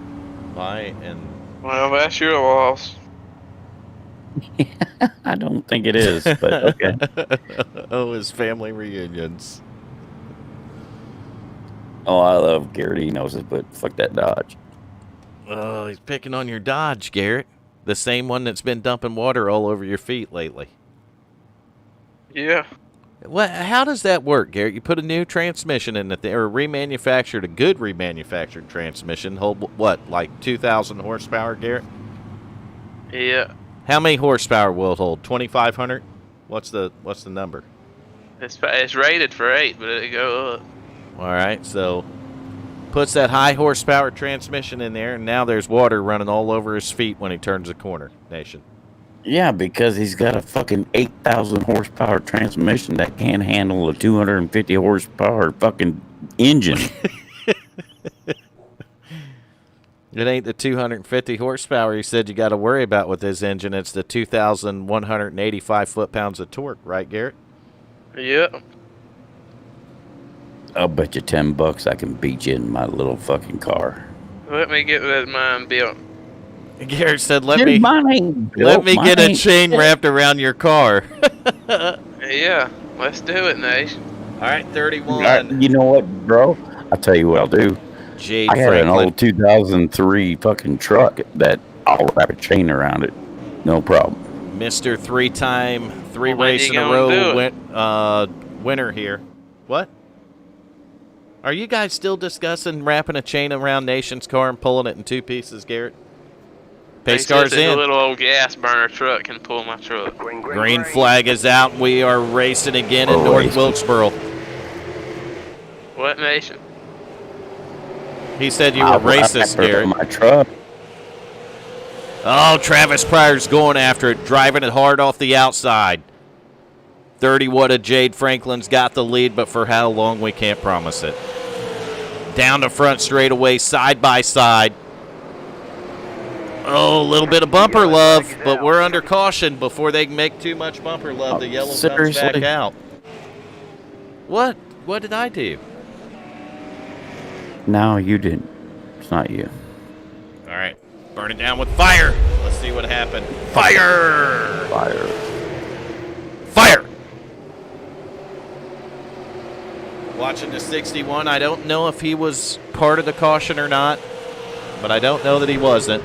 Buy and Well, that's your loss. I don't think it is, but okay. oh, his family reunions. Oh, I love Garrett. He knows it, but fuck that Dodge. Oh, he's picking on your Dodge, Garrett. The same one that's been dumping water all over your feet lately. Yeah. What? How does that work, Garrett? You put a new transmission in it, or remanufactured, a good remanufactured transmission, hold what, like 2,000 horsepower, Garrett? Yeah. How many horsepower will it hold? 2,500? What's the number? It's rated for 8, but it'll go up. All right, so puts that high horsepower transmission in there, and now there's water running all over his feet when he turns the corner, Nation. Yeah, because he's got a fucking 8,000 horsepower transmission that can't handle a 250 horsepower fucking engine. It ain't the 250 horsepower he said you got to worry about with his engine. It's the 2,185 foot-pounds of torque, right, Garrett? Yeah. I'll bet you $10 I can beat you in my little fucking car. Let me get that mine built. Garrett said, let Dude, me mine ain't built. let me Mine get a ain't chain shit. wrapped around your car. Yeah, let's do it, Nation. All right, All 31. right, you know what, bro? I'll tell you what I'll do. Jade I got an Franklin. old 2003 fucking truck that I'll wrap a chain around it. No problem. Mr. Three-time, three Well, when race you in a gonna do row winner here. What? Are you guys still discussing wrapping a chain around Nation's car and pulling it in two pieces, Garrett? Pace car's A in. little old gas burner truck can pull my truck. Green flag is out. We are racing again in We're North racing. Wilkesboro. What, Nation? He said you were I'll wrap racist, it Garrett. in my truck. Oh, Travis Pryor's going after it, driving it hard off the outside. 30 of Jade Franklin's got the lead, but for how long, we can't promise it. Down the front straightaway, side by side. Oh, a little bit of bumper love, but we're under caution before they can make too much bumper love. The yellow comes back Seriously? out. What? What did I do? No, you didn't. It's not you. All right. Burn it down with fire. Let's see what happened. Fire! Fire. Fire! Watching the 61, I don't know if he was part of the caution or not, but I don't know that he wasn't.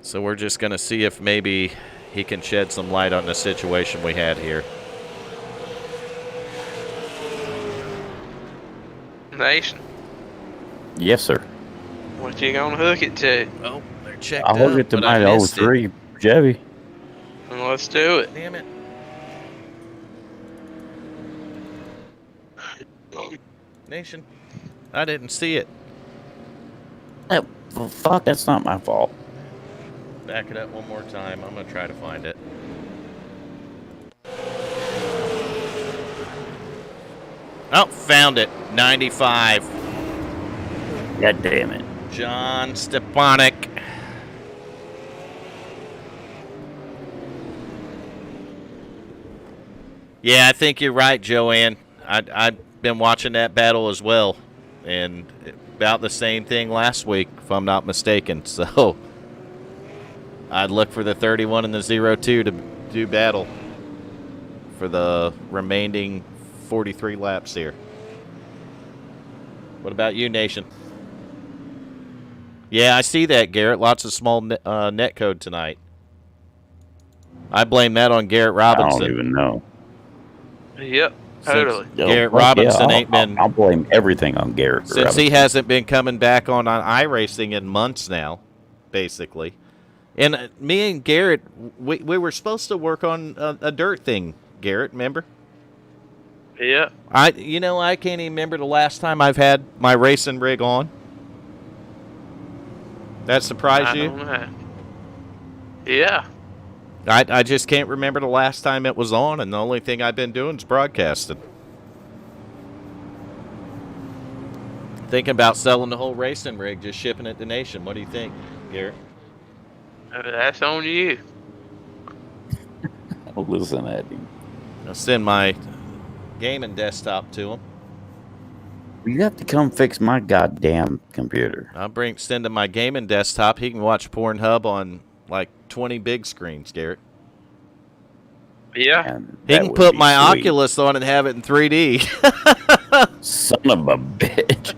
So we're just going to see if maybe he can shed some light on the situation we had here. Nation, Yes, sir. what you gonna hook it to? Oh, they're checked I'll up, hook it to but I my missed it. 03 Chevy. Well, let's do it. Damn it. Nation, I didn't see it. Well, fuck, that's not my fault. Back it up one more time. I'm going to try to find it. Oh, found it. 95. God damn it. John Stepanek. Yeah, I think you're right, Joanne. I've been watching that battle as well. And about the same thing last week, if I'm not mistaken. So I'd look for the 31 and the 02 to do battle for the remaining 43 laps here. What about you, Nation? Yeah, I see that, Garrett. Lots of small net code tonight. I blame that on Garrett I Robinson. don't even know. Yep, totally. Garrett fuck Robinson yeah, ain't been... I'll blame everything on Garrett. Since Robinson. he hasn't been coming back on iRacing in months now, basically. And me and Garrett, we were supposed to work on a dirt thing, Garrett, remember? Yep. I can't even remember the last time I've had my racing rig on. That surprised I you? don't know. Yeah. I just can't remember the last time it was on, and the only thing I've been doing is broadcasting. Thinking about selling the whole racing rig, just shipping it to Nation. What do you think, Garrett? That's on you. Oh, listen at him. I'll send my gaming desktop to him. You have to come fix my goddamn computer. I'll send him my gaming desktop. He can watch Pornhub on like 20 big screens, Garrett. Yeah. And He that can would put be my sweet. Oculus on and have it in 3D. Son of a bitch.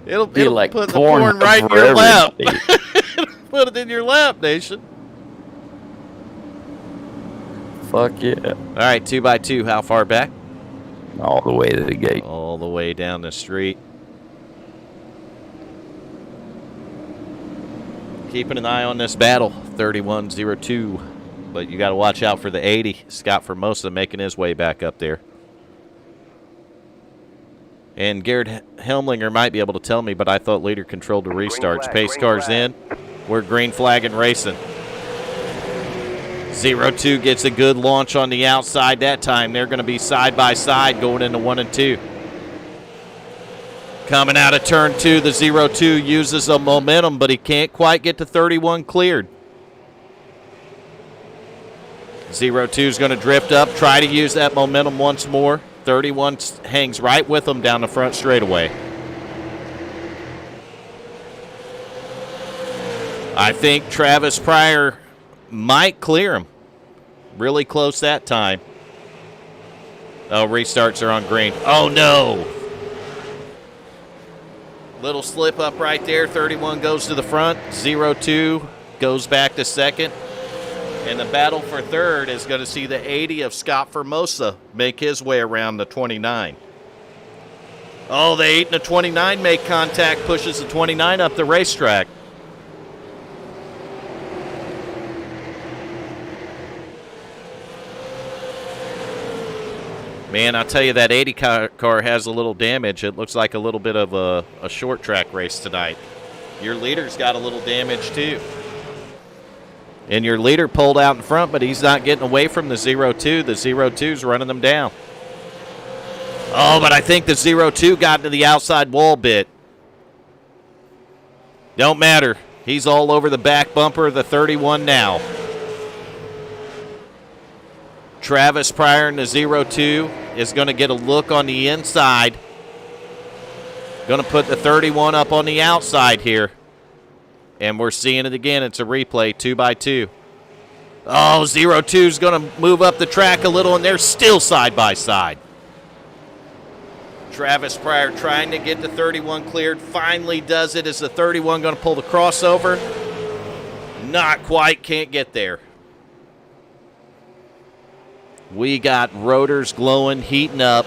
it'll Be like put the porn porn right in for your lap. everybody. Put it in your lap, Nation. Fuck yeah. All right, 2x2. How far back? All the way to the gate. All the way down the street. Keeping an eye on this battle, 31-02. But you got to watch out for the 80. Scott Formosa making his way back up there. And Garrett Helmlinger might be able to tell me, but I thought leader controlled the restarts. Pace cars in. We're green flag and racing. 02 gets a good launch on the outside that time. They're going to be side by side going into 1 and 2. Coming out of turn 2, the 02 uses a momentum, but he can't quite get to 31 cleared. 02 is going to drift up, try to use that momentum once more. 31 hangs right with him down the front straightaway. I think Travis Pryor might clear him. Really close that time. Oh, restarts are on green. Oh, no. Little slip up right there. 31 goes to the front. 0-2 goes back to second. And the battle for third is going to see the 80 of Scott Formosa make his way around the 29. Oh, the 8 and the 29 make contact, pushes the 29 up the racetrack. Man, I'll tell you, that 80 car has a little damage. It looks like a little bit of a short track race tonight. Your leader's got a little damage, too. And your leader pulled out in front, but he's not getting away from the 0-2. The 0-2's running them down. Oh, but I think the 0-2 got to the outside wall bit. Don't matter. He's all over the back bumper of the 31 now. Travis Pryor in the 0-2 is going to get a look on the inside. Going to put the 31 up on the outside here. And we're seeing it again. It's a replay, 2x2. Oh, 0-2 is going to move up the track a little, and they're still side by side. Travis Pryor trying to get the 31 cleared. Finally does it. Is the 31 going to pull the crossover? Not quite. Can't get there. We got rotors glowing, heating up.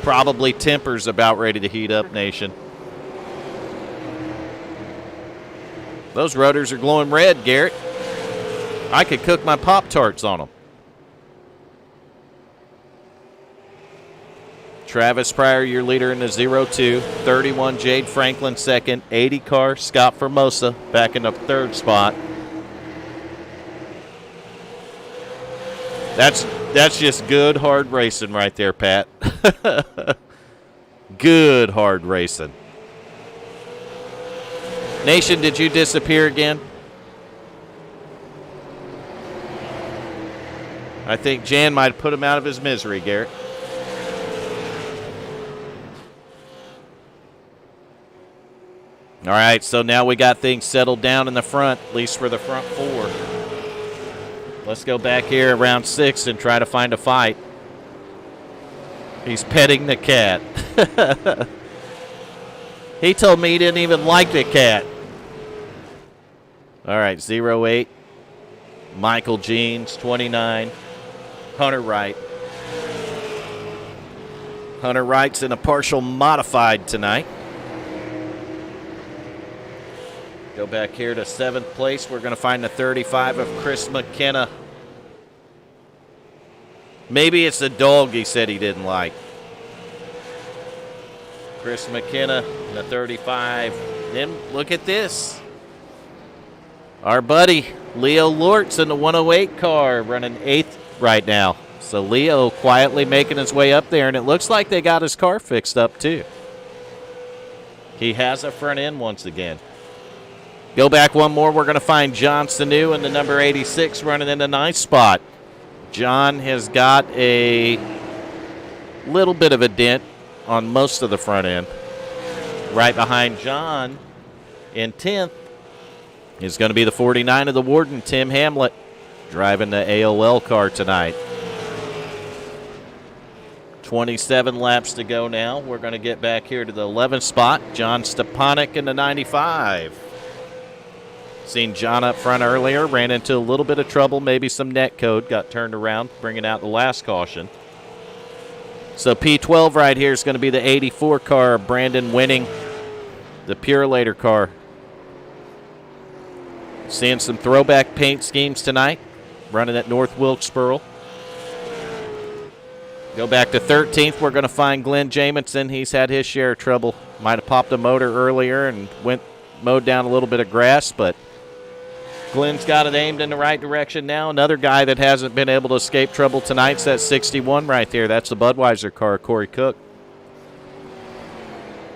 Probably tempers about ready to heat up, Nation. Those rotors are glowing red, Garrett. I could cook my Pop-Tarts on them. Travis Pryor, your leader in the 0-2. 31, Jade Franklin second. 80 car, Scott Formosa back in the third spot. That's just good, hard racing right there, Pat. Good, hard racing. Nation, did you disappear again? I think Jan might have put him out of his misery, Garrett. All right, so now we got things settled down in the front, at least for the front four. Let's go back here around 6 and try to find a fight. He's petting the cat. He told me he didn't even like the cat. All right, 0-8. Michael Jeans, 29. Hunter Wright. Hunter Wright's in a partial modified tonight. Go back here to 7th place. We're going to find the 35 of Chris McKenna. Maybe it's the dog he said he didn't like. Chris McKenna, the 35. Then look at this. Our buddy, Leo Lortz in the 108 car, running 8th right now. So Leo quietly making his way up there, and it looks like they got his car fixed up too. He has a front end once again. Go back one more. We're going to find John Sanu in the number 86 running in the 9th spot. John has got a little bit of a dent on most of the front end. Right behind John in 10th is going to be the 49 of the Warden, Tim Hamlet, driving the AOL car tonight. 27 laps to go now. We're going to get back here to the 11th spot. John Stepanek in the 95. Seen John up front earlier, ran into a little bit of trouble, maybe some net code, got turned around, bringing out the last caution. So P12 right here is going to be the 84 car, Brandon Winning, the Purelator car. Seeing some throwback paint schemes tonight, running at North Wilkesboro. Go back to 13th, we're going to find Glenn Jamison. He's had his share of trouble. Might have popped a motor earlier and mowed down a little bit of grass, but Glenn's got it aimed in the right direction now. Another guy that hasn't been able to escape trouble tonight's that 61 right there. That's the Budweiser car, Corey Cook.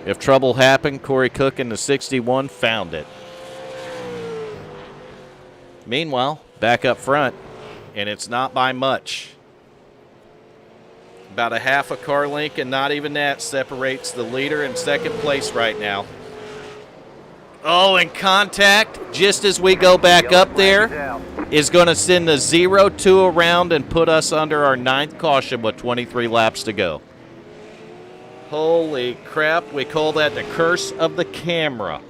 If trouble happened, Corey Cook in the 61 found it. Meanwhile, back up front, and it's not by much. About a half a car length, and not even that separates the leader in second place right now. Oh, and contact, just as we go back Yellow up flag there, is out. is going to send the 0-2 around and put us under our 9th caution with 23 laps to go. Holy crap, we call that the curse of the camera.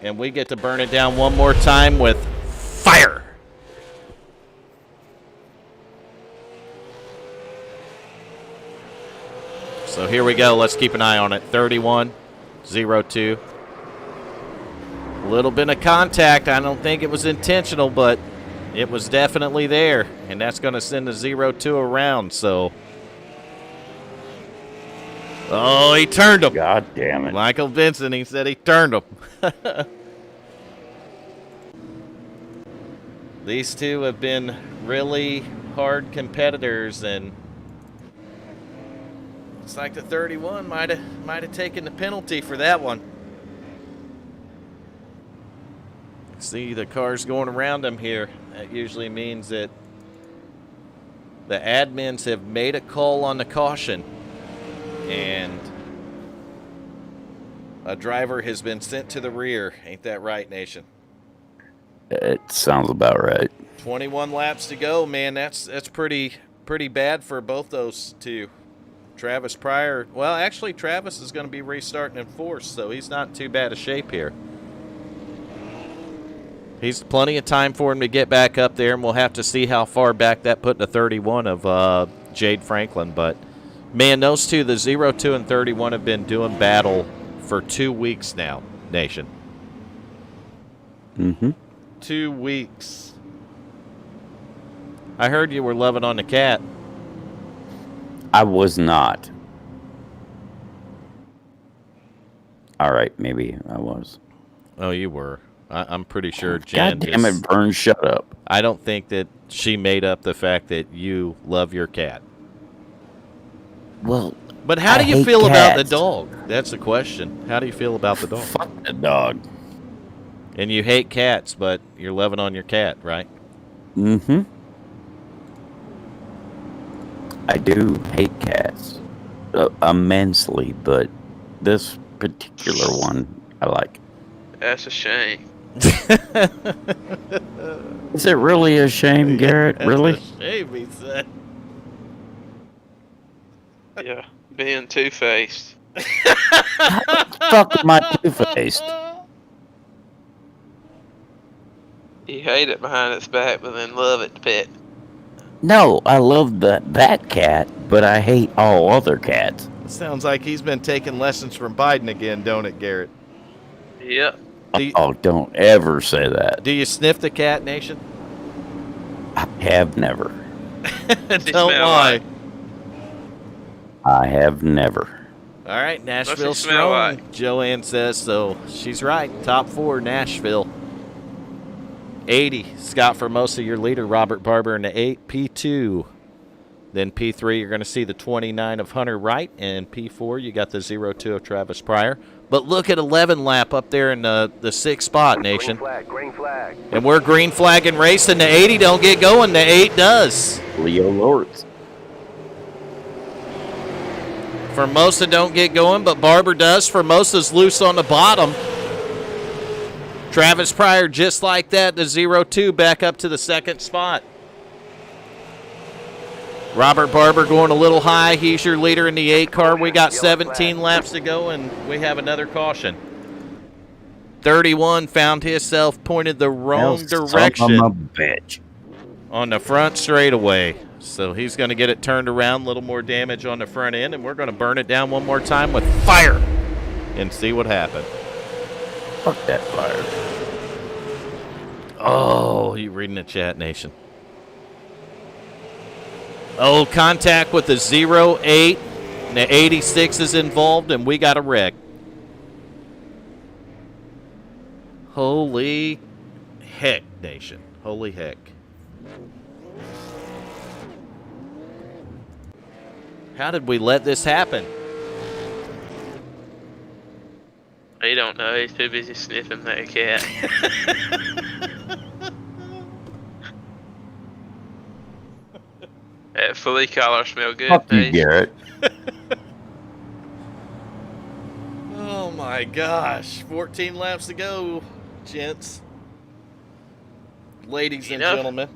And we get to burn it down one more time with fire. So here we go. Let's keep an eye on it. 31, 0-2. A little bit of contact. I don't think it was intentional, but it was definitely there. And that's going to send the 0-2 around. So, oh, he turned him. God damn it. Michael Vincent, he said he turned him. These two have been really hard competitors, and it's like the 31 might have taken the penalty for that one. See the cars going around him here. That usually means that the admins have made a call on the caution, and a driver has been sent to the rear. Ain't that right, Nation? It sounds about right. 21 laps to go, man. That's pretty bad for both those two. Travis Pryor. Well, actually, Travis is going to be restarting in fourth, so he's not in too bad a shape here. He's plenty of time for him to get back up there, and we'll have to see how far back that put the 31 of Jade Franklin. But, man, those two, the 0-2 and 31, have been doing battle for 2 weeks now, Nation. Mm-hmm. 2 weeks. I heard you were loving on the cat. I was not. All right, maybe I was. Oh, you were. I'm pretty sure God Jen damn it, Vern, shut up. I don't think that she made up the fact that you love your cat. Well, But how I do you hate feel about the cats. dog? That's the question. How do you feel about the dog? Fuck the dog. And you hate cats, but you're loving on your cat, right? Mm-hmm. I do hate cats immensely, but this particular one I like. That's a shame. Is it really a shame, Garrett? Really? That's a shame, he said. Yeah, being two-faced. Fuck am I two-faced? You hate it behind its back, but then love it to pet. No, I love that cat, but I hate all other cats. Sounds like he's been taking lessons from Biden again, don't it, Garrett? Yep. Oh, don't ever say that. Do you sniff the cat, Nation? I have never. Don't smell lie. like? I have never. All right, Nashville What's it smell strong. like? Joanne says so. She's right. Top 4, Nashville. 80, Scott Formosa, your leader. Robert Barber in the 8. P2. Then P3, you're going to see the 29 of Hunter Wright. And P4, you got the 0-2 of Travis Pryor. But look at 11 lap up there in the 6th spot, Nation. Green flag. And we're green flagging racing. The 80 don't get going. The 8 does. Leo Lords. Formosa don't get going, but Barber does. Formosa's loose on the bottom. Travis Pryor just like that, the 0-2 back up to the 2nd spot. Robert Barber going a little high. He's your leader in the 8 car. We got 17 laps to go, and we have another caution. 31 found himself pointed the wrong direction Son of a bitch. on the front straightaway. So he's going to get it turned around, a little more damage on the front end, and we're going to burn it down one more time with fire and see what happens. Fuck that fire. Oh, you reading the chat, Nation. Oh, contact with the 0-8. And the 86 is involved, and we got a wreck. Holy heck, Nation. Holy heck. How did we let this happen? He don't know. He's too busy sniffing that cat. That fully collar smell good. Fuck you, Hey, Garrett. Oh, my my gosh. 14 laps to go, gents. Ladies and gentlemen.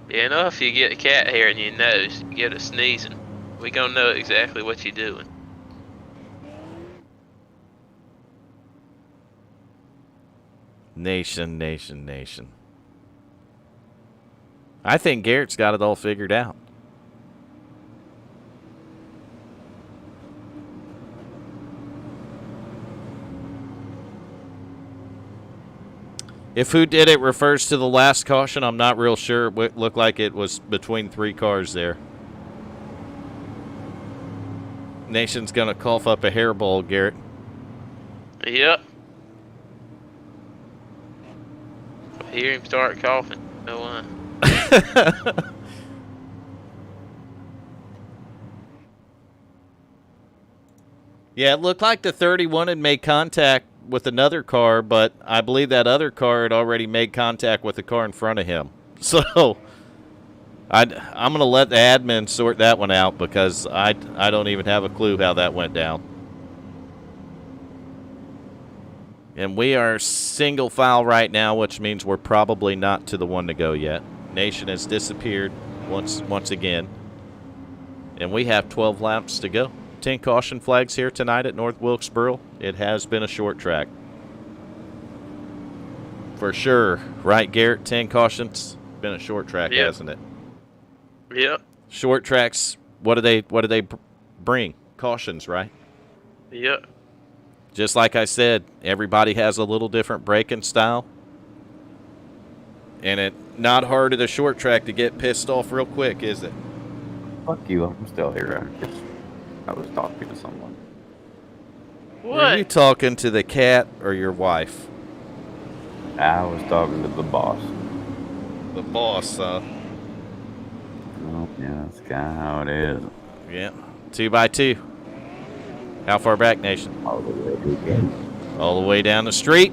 You know, if you get a cat hair in your nose, you get a sneezing, we gonna know exactly what you're doing. Nation, nation, nation. I think Garrett's got it all figured out. If who did it refers to the last caution, I'm not real sure. It looked like it was between 3 cars there. Nation's going to cough up a hairball, Garrett. Yep. I hear him start coughing. No lie. Yeah, it looked like the 31 had made contact with another car, but I believe that other car had already made contact with the car in front of him. So I'm going to let the admin sort that one out because I don't even have a clue how that went down. And we are single file right now, which means we're probably not to the one to go yet. Nation has disappeared once again. And we have 12 laps to go. 10 caution flags here tonight at North Wilkesboro. It has been a short track. For sure. Right, Garrett? 10 cautions. Been a short track, Yep. hasn't it? Yep. Short tracks, what do they bring? Cautions, right? Yep. Just like I said, everybody has a little different braking style. And it not hard at a short track to get pissed off real quick, is it? Fuck you, I'm still here. I was talking to someone. Were you What? talking to the cat or your wife? I was talking to the boss. The boss, Oh, yeah, that's kind of how it is. Yeah. 2x2. How far back, Nation? All the way to the end. All the way down the street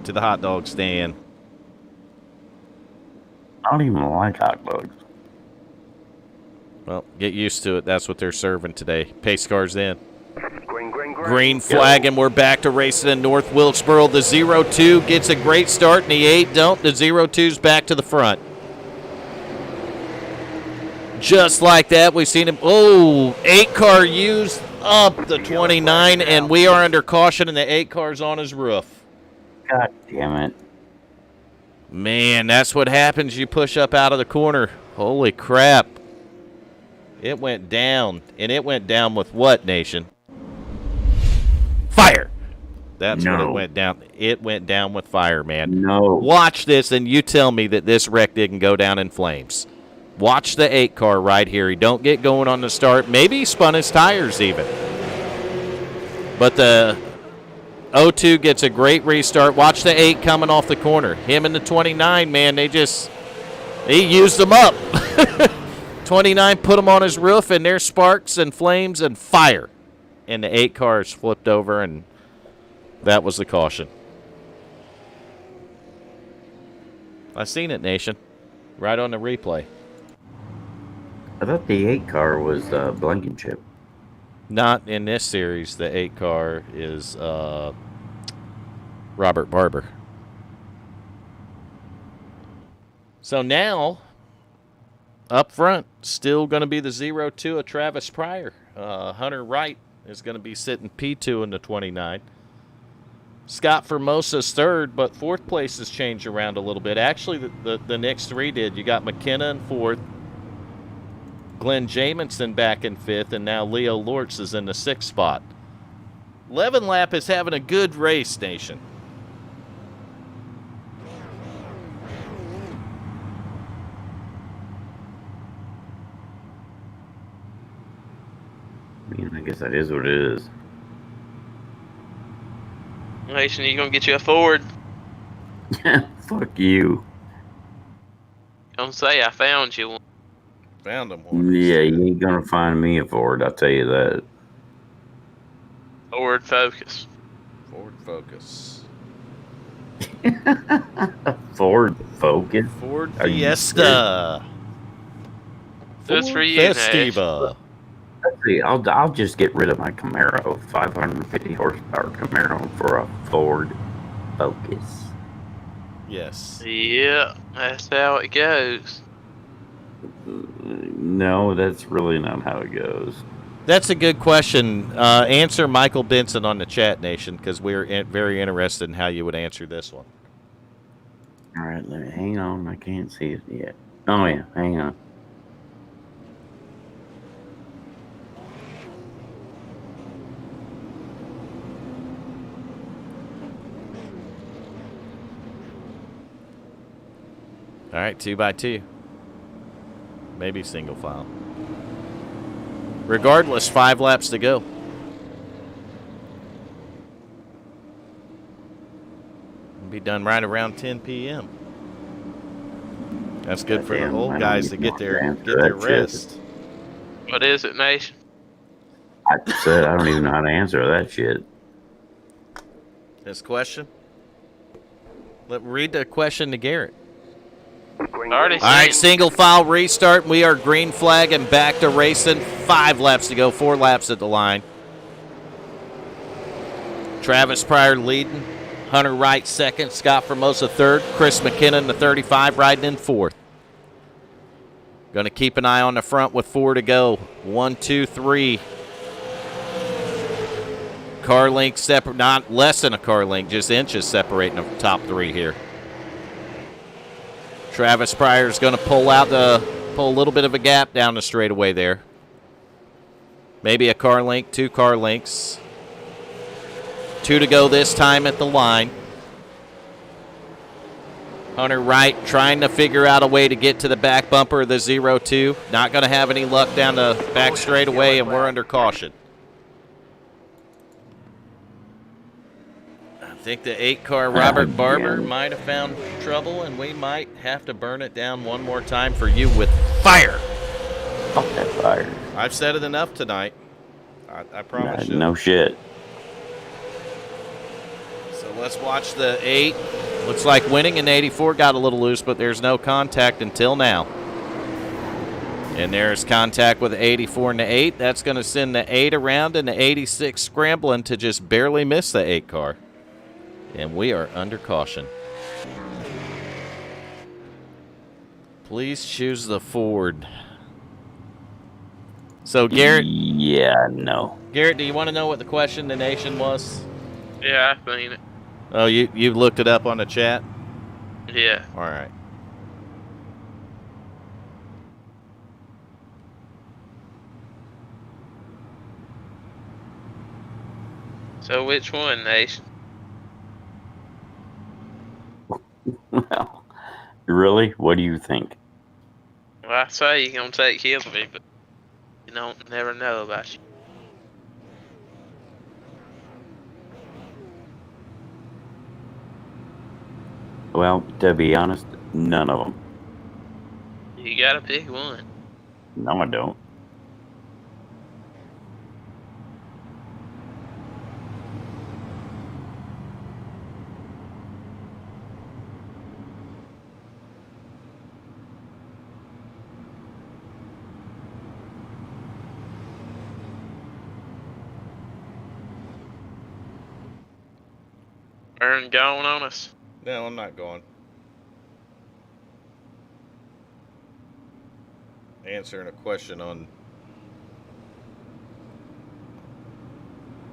to the hot dog stand. I don't even like hot dogs. Well, get used to it. That's what they're serving today. Pace cars in. Green, green, green. Green flag, and we're back to racing in North Wilkesboro. The 0-2 gets a great start, and the 8 don't. The 0-2's back to the front. Just like that, we've seen him. Oh, 8 car used up the 29, and we are under caution, and the 8 car's on his roof. God damn it. Man, that's what happens. You push up out of the corner. Holy crap. It went down. And it went down with what, Nation? Fire. That's what it went down. It went down with fire, man. No. Watch this, and you tell me that this wreck didn't go down in flames. Watch the 8 car right here. He don't get going on the start. Maybe he spun his tires even. But the 0-2 gets a great restart. Watch the 8 coming off the corner. Him and the 29, man, he used them up. 29 put him on his roof, and there's sparks and flames and fire. And the 8 cars flipped over, and that was the caution. I seen it, Nation. Right on the replay. I thought the 8 car was Blankenship. Not in this series. The 8 car is Robert Barber. So now, up front, still going to be the 0-2 of Travis Pryor. Hunter Wright is going to be sitting P2 in the 29. Scott Formosa's third, but fourth place has changed around a little bit. Actually, the next 3 did. You got McKenna in fourth, Glenn Jamison back in fifth, and now Leo Lortz is in the 6th spot. 11 Lap is having a good race, Nation. I mean, I guess that is what it is. Nation, you gonna get you a Ford? Fuck you. Don't say I found you one. Found him. Yeah, you ain't gonna find me a Ford, I'll tell you that. Ford Focus. Ford Focus. Ford Focus? Ford Are you Fiesta. Just Ford for you, Nash. Festiva. That's see. I'll just get rid of my Camaro, 550 horsepower Camaro, for a Ford Focus. Yes. Yeah, that's how it goes. No, that's really not how it goes. That's a good question. Answer Michael Benson on the chat, Nation, because we're very interested in how you would answer this one. All right, hang on. I can't see it yet. Oh yeah, hang on. All right, 2x2. Maybe single file. Regardless, 5 laps to go. We'll be done right around 10 p.m. That's good for the Goddamn, old I guys don't to even get their know how to answer that rest. shit. What is it, Nation? I said I don't even know how to answer that shit. This question? Read the question to Garrett. Already All right, seen. single file restart. We are green flag and back to racing. 5 laps to go, 4 laps at the line. Travis Pryor leading. Hunter Wright second. Scott Formosa third. Chris McKinnon, the 35, riding in fourth. Going to keep an eye on the front with 4 to go. 1, 2, 3. Car length separate, not less than a car length, just inches separating the top 3 here. Travis Pryor's going to pull a little bit of a gap down the straightaway there. Maybe a car length, 2 car lengths. 2 to go this time at the line. Hunter Wright trying to figure out a way to get to the back bumper of the 0-2. Not going to have any luck down the back straightaway, and we're under caution. I think the 8-car Robert Barber might have found trouble, and we might have to burn it down one more time for you with fire. Fuck that fire. I've said it enough tonight. I promise you. No shit. So let's watch the 8. Looks like winning in 84 got a little loose, but there's no contact until now. And there's contact with the 84 and the 8. That's going to send the 8 around and the 86 scrambling to just barely miss the 8 car. And we are under caution. Please choose the Ford. So, Garrett. Yeah, no. Garrett, do you want to know what the question the Nation was? Yeah, I seen it. Oh, you looked it up on the chat? Yeah. All right. So which one, Nation? Well, really? What do you think? Well, I say you're gonna take Hillary, but you don't never know about you. Well, to be honest, none of them. You gotta pick one. No, I don't. Aaron gone on us. No, I'm not going. Answering a question on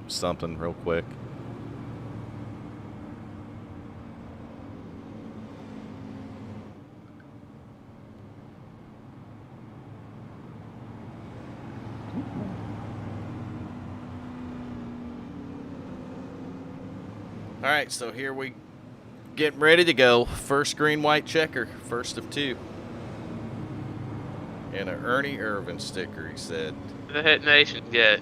something real quick. All right, so here we getting ready to go. First green white checker, first of 2. And an Ernie Irvin sticker, he said. The head Nation go.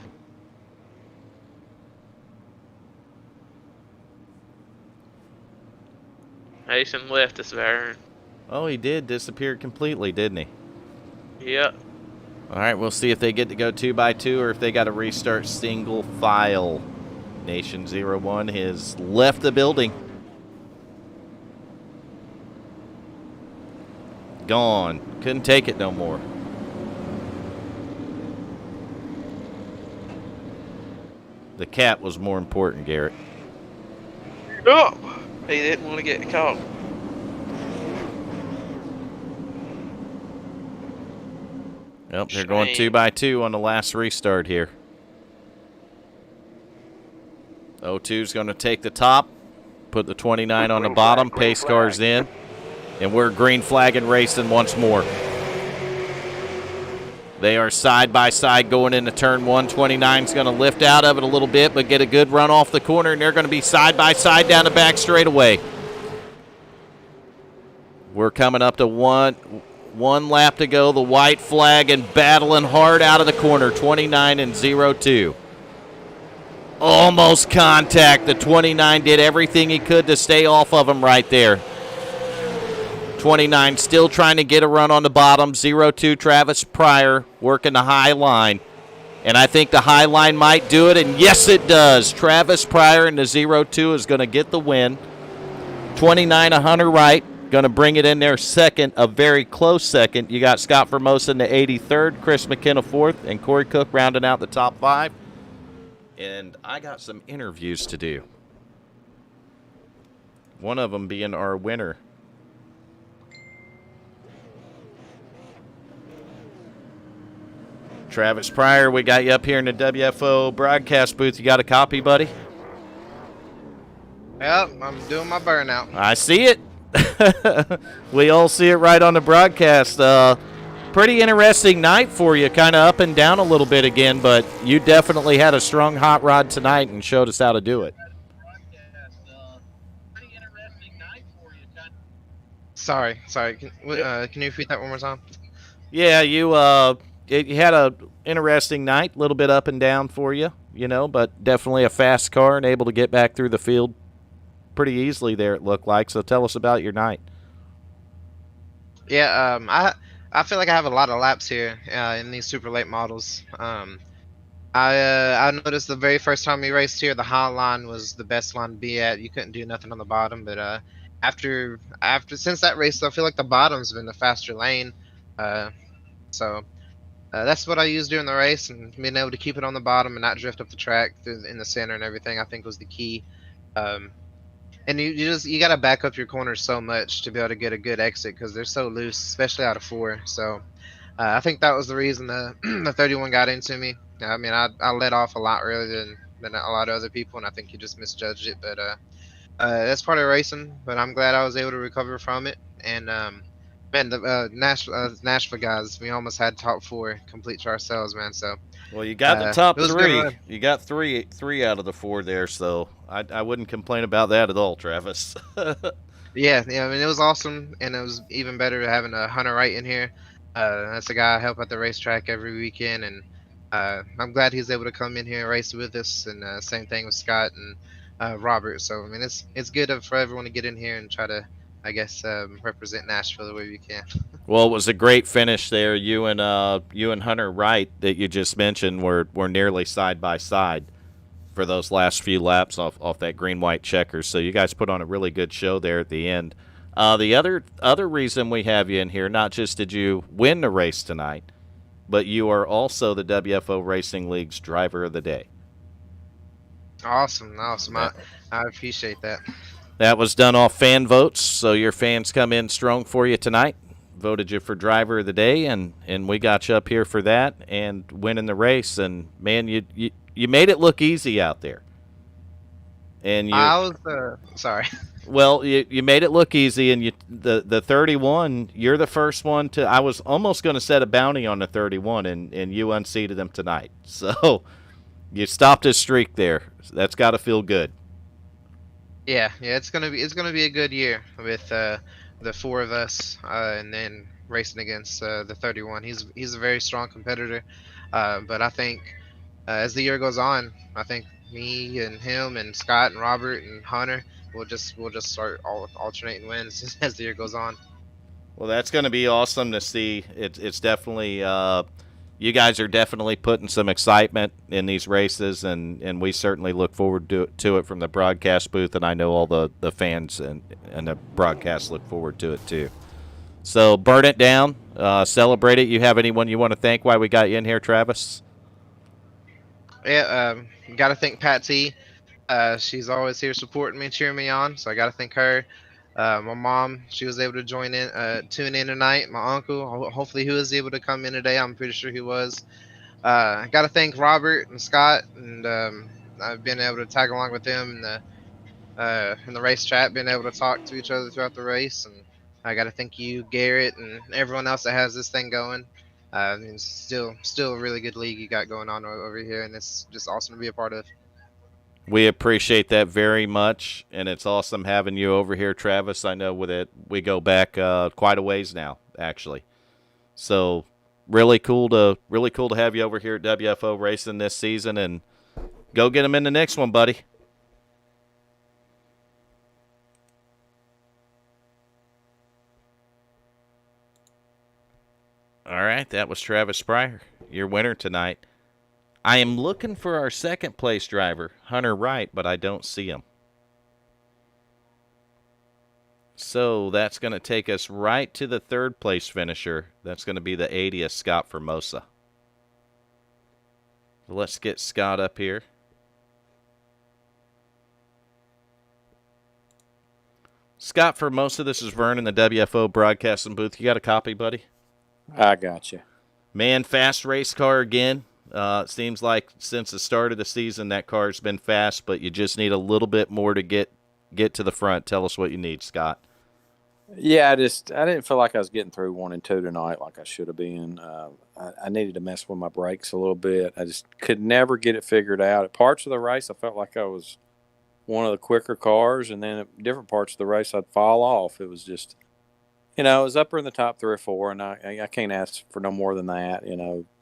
Nation left us, Aaron. Oh, he did disappear completely, didn't he? Yep. All right, we'll see if they get to go 2x2 or if they got to restart single file. Nation 01 has left the building. Gone. Couldn't take it no more. The cat was more important, Garrett. Oh, he didn't want to get caught. Yep, they're going 2x2 on the last restart here. 02's going to take the top, put the 29 on the bottom, pace cars in, and we're green flagging racing once more. They are side by side going into turn 1. 29's going to lift out of it a little bit, but get a good run off the corner, and they're going to be side by side down the back straightaway. We're coming up to one lap to go. The white flag and battling hard out of the corner. 29 and 02. Almost contact. The 29 did everything he could to stay off of him right there. 29 still trying to get a run on the bottom. 02 Travis Pryor working the high line. And I think the high line might do it, and yes it does. Travis Pryor in the 02 is going to get the win. 29 a Hunter Wright going to bring it in there second, a very close second. You got Scott Formosa in the 83rd, Chris McKenna 4th, and Corey Cook rounding out the top 5. And I got some interviews to do. One of them being our winner. Travis Pryor, we got you up here in the WFO broadcast booth. You got a copy, buddy? Yep, I'm doing my burnout. I see it. We all see it right on the broadcast. Pretty interesting night for you, kind of up and down a little bit again, but you definitely had a strong hot rod tonight and showed us how to do it. Sorry. Can you repeat that one more time? Yeah, you had a interesting night, a little bit up and down for you, but definitely a fast car and able to get back through the field pretty easily there, it looked like. So tell us about your night. Yeah, I feel like I have a lot of laps here in these super late models. I noticed the very first time we raced here, the high line was the best line to be at. You couldn't do nothing on the bottom, but since that race, I feel like the bottom's been the faster lane. So that's what I used during the race, and being able to keep it on the bottom and not drift up the track in the center and everything, I think was the key. And you gotta back up your corners so much to be able to get a good exit because they're so loose, especially out of 4. So I think that was the reason the 31 got into me. I mean, I let off a lot earlier than a lot of other people, and I think he just misjudged it. But that's part of racing. But I'm glad I was able to recover from it. And man, the Nashville guys, we almost had top 4 complete to ourselves, man. So. Well, you got the top 3. You got three out of the 4 there, so I wouldn't complain about that at all, Travis. Yeah, I mean, it was awesome, and it was even better having a Hunter Wright in here. That's a guy I help at the racetrack every weekend, and I'm glad he's able to come in here and race with us, and same thing with Scott and Robert. So, I mean, it's good for everyone to get in here and try to, I guess, represent Nashville the way we can. Well, it was a great finish there. You and Hunter Wright that you just mentioned were nearly side by side for those last few laps off that green-white checkers. So you guys put on a really good show there at the end. The other reason we have you in here, not just did you win the race tonight, but you are also the WFO Racing League's Driver of the Day. Awesome. I appreciate that. That was done off fan votes, so your fans come in strong for you tonight. Voted you for Driver of the Day, and we got you up here for that and winning the race. And, man, you made it look easy out there. And I was sorry. Well, you made it look easy, and the 31, you're the first one to – I was almost going to set a bounty on the 31, and you unseated him tonight. So you stopped his streak there. That's got to feel good. Yeah, it's gonna be a good year with the 4 of us, and then racing against the 31. He's a very strong competitor, but I think as the year goes on, I think me and him and Scott and Robert and Hunter we'll just start alternating wins as the year goes on. Well, that's going to be awesome to see. It's definitely you guys are definitely putting some excitement in these races, and we certainly look forward to it from the broadcast booth, and I know all the fans and the broadcast look forward to it too. So burn it down, celebrate it. You have anyone you want to thank while we got you in here, Travis? Yeah, got to thank Pat T. She's always here supporting me, cheering me on. So I got to thank her. My mom, she was able to tune in tonight. My uncle, hopefully he was able to come in today. I'm pretty sure he was. I got to thank Robert and Scott, and I've been able to tag along with them in the race chat, being able to talk to each other throughout the race. And I got to thank you, Garrett, and everyone else that has this thing going. I mean, it's still a really good league you got going on over here, and it's just awesome to be a part of. We appreciate that very much, and it's awesome having you over here, Travis. I know with it, we go back quite a ways now, actually. So really cool to have you over here at WFO Racing this season, and go get them in the next one, buddy. All right, that was Travis Pryor, your winner tonight. I am looking for our second place driver, Hunter Wright, but I don't see him. So that's going to take us right to the third place finisher. That's going to be the 80th, Scott Formosa. Let's get Scott up here. Scott Formosa, this is Vern in the WFO broadcasting booth. You got a copy, buddy? I got you. Man, fast race car again. It seems like since the start of the season that car's been fast, but you just need a little bit more to get to the front. Tell us what you need, Scott. Yeah, I didn't feel like I was getting through 1 and 2 tonight like I should have been. I needed to mess with my brakes a little bit. I just could never get it figured out. At parts of the race, I felt like I was one of the quicker cars, and then at different parts of the race, I'd fall off. It was just, it was up in the top 3 or 4, and I can't ask for no more than that.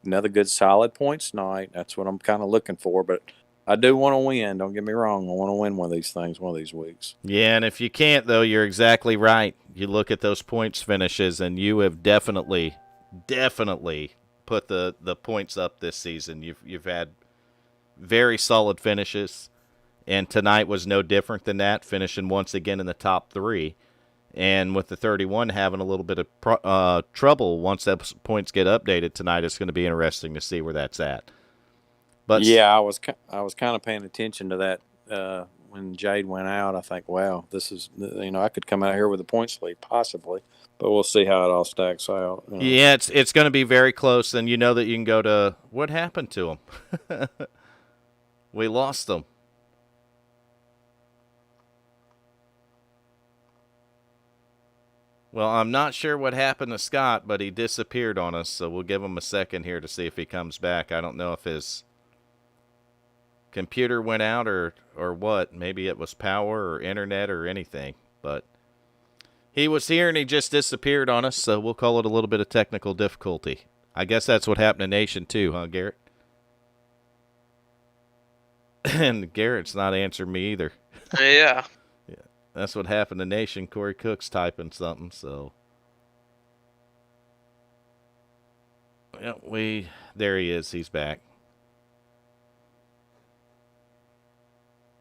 Another good solid points night. That's what I'm kind of looking for, but I do want to win. Don't get me wrong. I want to win one of these things one of these weeks. Yeah, and if you can't, though, you're exactly right. You look at those points finishes, and you have definitely put the points up this season. You've had very solid finishes, and tonight was no different than that, finishing once again in the top 3. And with the 31 having a little bit of trouble once those points get updated tonight, it's going to be interesting to see where that's at. But yeah, I was kind of paying attention to that when Jade went out. I think, wow, this is, I could come out here with a points lead possibly, but we'll see how it all stacks out. Yeah, it's going to be very close, and you know that you can go to what happened to them. We lost them. Well, I'm not sure what happened to Scott, but he disappeared on us, so we'll give him a second here to see if he comes back. I don't know if his computer went out or what. Maybe it was power or internet or anything, but he was here and he just disappeared on us, so we'll call it a little bit of technical difficulty. I guess that's what happened to Nation too, huh, Garrett? And Garrett's not answering me either. Yeah. That's what happened to Nation. Corey Cook's typing something, so. Yeah, there he is. He's back.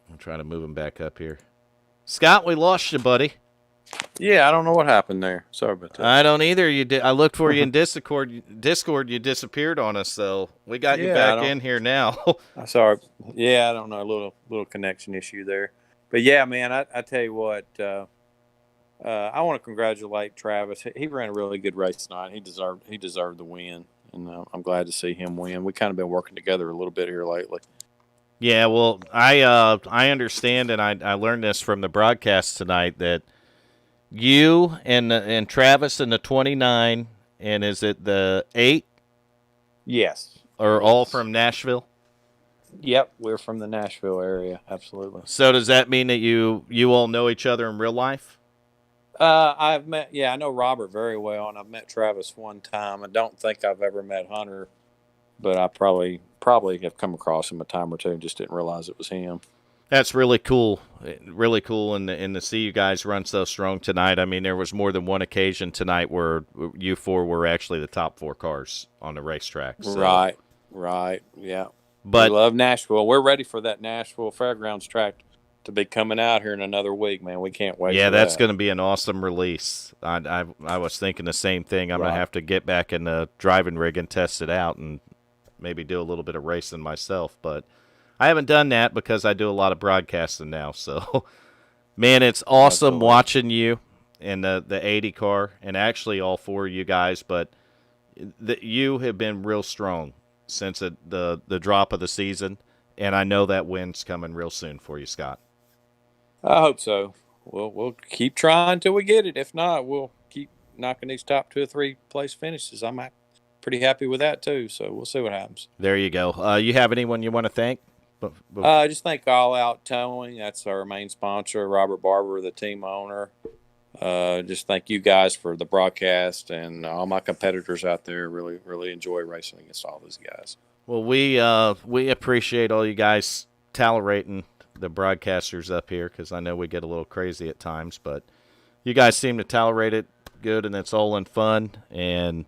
I'm trying to move him back up here. Scott, we lost you, buddy. Yeah, I don't know what happened there. Sorry about that. I don't either. I looked for you in Discord. You disappeared on us, so we got you back in here now. Sorry. Yeah, I don't know. A little connection issue there. But yeah, man, I tell you what, I want to congratulate Travis. He ran a really good race tonight. He deserved the win, and I'm glad to see him win. We kind of been working together a little bit here lately. Yeah, well, I understand, and I learned this from the broadcast tonight that you and Travis and the 29, and is it the 8? Yes. Are all from Nashville? Yep, we're from the Nashville area, absolutely. So does that mean that you all know each other in real life? I know Robert very well, and I've met Travis one time. I don't think I've ever met Hunter, but I probably have come across him a time or two and just didn't realize it was him. That's really cool. Really cool, and to see you guys run so strong tonight. I mean, there was more than one occasion tonight where you 4 were actually the top 4 cars on the racetrack. So. Right, yeah. But we love Nashville. We're ready for that Nashville Fairgrounds track to be coming out here in another week, man. We can't wait. Yeah, that's going to be an awesome release. I was thinking the same thing. I'm going to have to get back in the driving rig and test it out, and maybe do a little bit of racing myself. But I haven't done that because I do a lot of broadcasting now. So, man, it's awesome Absolutely. watching you in the 80 car, and actually all four of you guys. But you have been real strong since the drop of the season, and I know that win's coming real soon for you, Scott. I hope so. We'll keep trying till we get it. If not, we'll keep knocking these top 2 or 3 place finishes. I'm pretty happy with that too. So we'll see what happens. There you go. You have anyone you want to thank? Just thank All Out Towing. That's our main sponsor. Robert Barber, the team owner. Just thank you guys for the broadcast, and all my competitors out there. Really, really enjoy racing against all these guys. Well, we appreciate all you guys tolerating the broadcasters up here, because I know we get a little crazy at times, but you guys seem to tolerate it good, and it's all in fun. And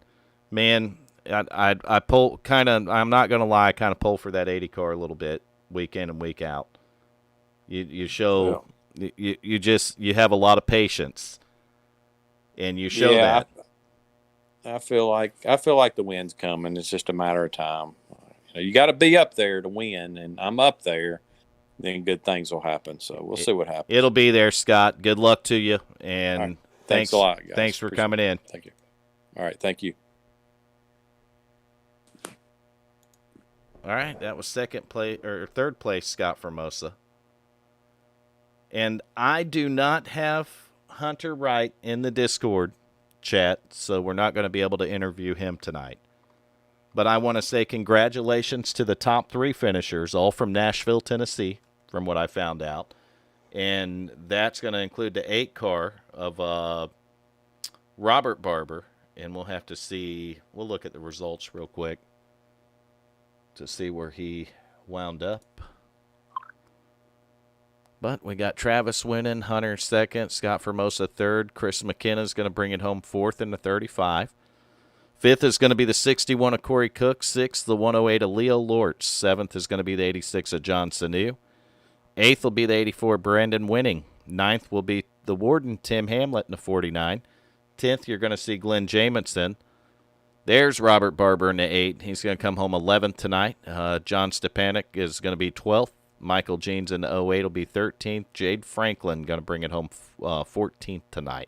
man, I pull kind of. I'm not gonna lie, I kind of pull for that 80 car a little bit, week in and week out. You show you have a lot of patience, and you show that. I feel like the win's coming. It's just a matter of time. You got to be up there to win, and I'm up there. Then good things will happen. So we'll see what happens. It'll be there, Scott. Good luck to you, and right. Thanks a lot, guys. Thanks for coming in. Thank you. All right, thank you. All right, that was third place, Scott Formosa. And I do not have Hunter Wright in the Discord chat, so we're not going to be able to interview him tonight. But I want to say congratulations to the top 3 finishers, all from Nashville, Tennessee, from what I found out. And that's going to include the 8 car of Robert Barber. And we'll have to see, we'll look at the results real quick to see where he wound up. But we got Travis winning, Hunter second, Scott Formosa third. Chris McKenna's going to bring it home fourth in the 35. Fifth is going to be the 61 of Corey Cook. Sixth, the 108 of Leo Lortz. Seventh is going to be the 86 of John Sanu. Eighth will be the 84 Brandon Winning. Ninth will be the Warden Tim Hamlet in the 49. 10th, you're going to see Glenn Jamison. There's Robert Barber in the 8. He's going to come home 11th tonight. John Stepanek is going to be 12th. Michael Jeans in the 08 will be 13th. Jade Franklin going to bring it home 14th tonight.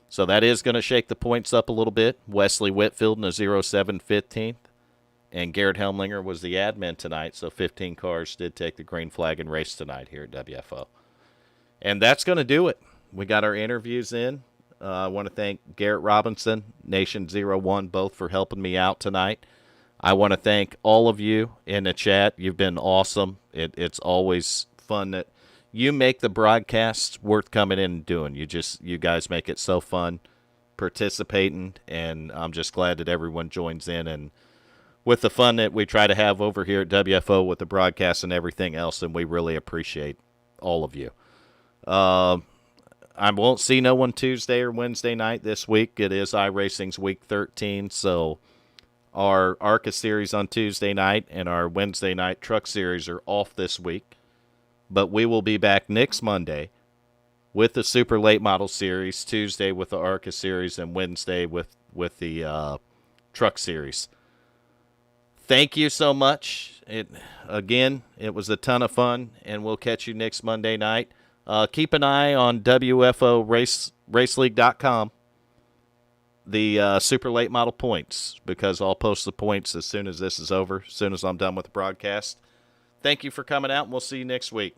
So that is going to shake the points up a little bit. Wesley Whitfield in a 07 15th. And Garrett Helmlinger was the admin tonight, so 15 cars did take the green flag and race tonight here at WFO. And that's going to do it. We got our interviews in. I want to thank Garrett Robinson, Nation 01, both for helping me out tonight. I want to thank all of you in the chat. You've been awesome. It's always fun that you make the broadcasts worth coming in and doing. You guys make it so fun participating, and I'm just glad that everyone joins in, and with the fun that we try to have over here at WFO with the broadcast and everything else, and we really appreciate all of you. I won't see no one Tuesday or Wednesday night this week. It is iRacing's Week 13, so our ARCA series on Tuesday night and our Wednesday night truck series are off this week. But we will be back next Monday with the Super Late Model Series, Tuesday with the ARCA series, and Wednesday with the truck series. Thank you so much. It was a ton of fun, and we'll catch you next Monday night. Keep an eye on WFO Raceleague.com, the Super Late Model points, because I'll post the points as soon as this is over, as soon as I'm done with the broadcast. Thank you for coming out, and we'll see you next week.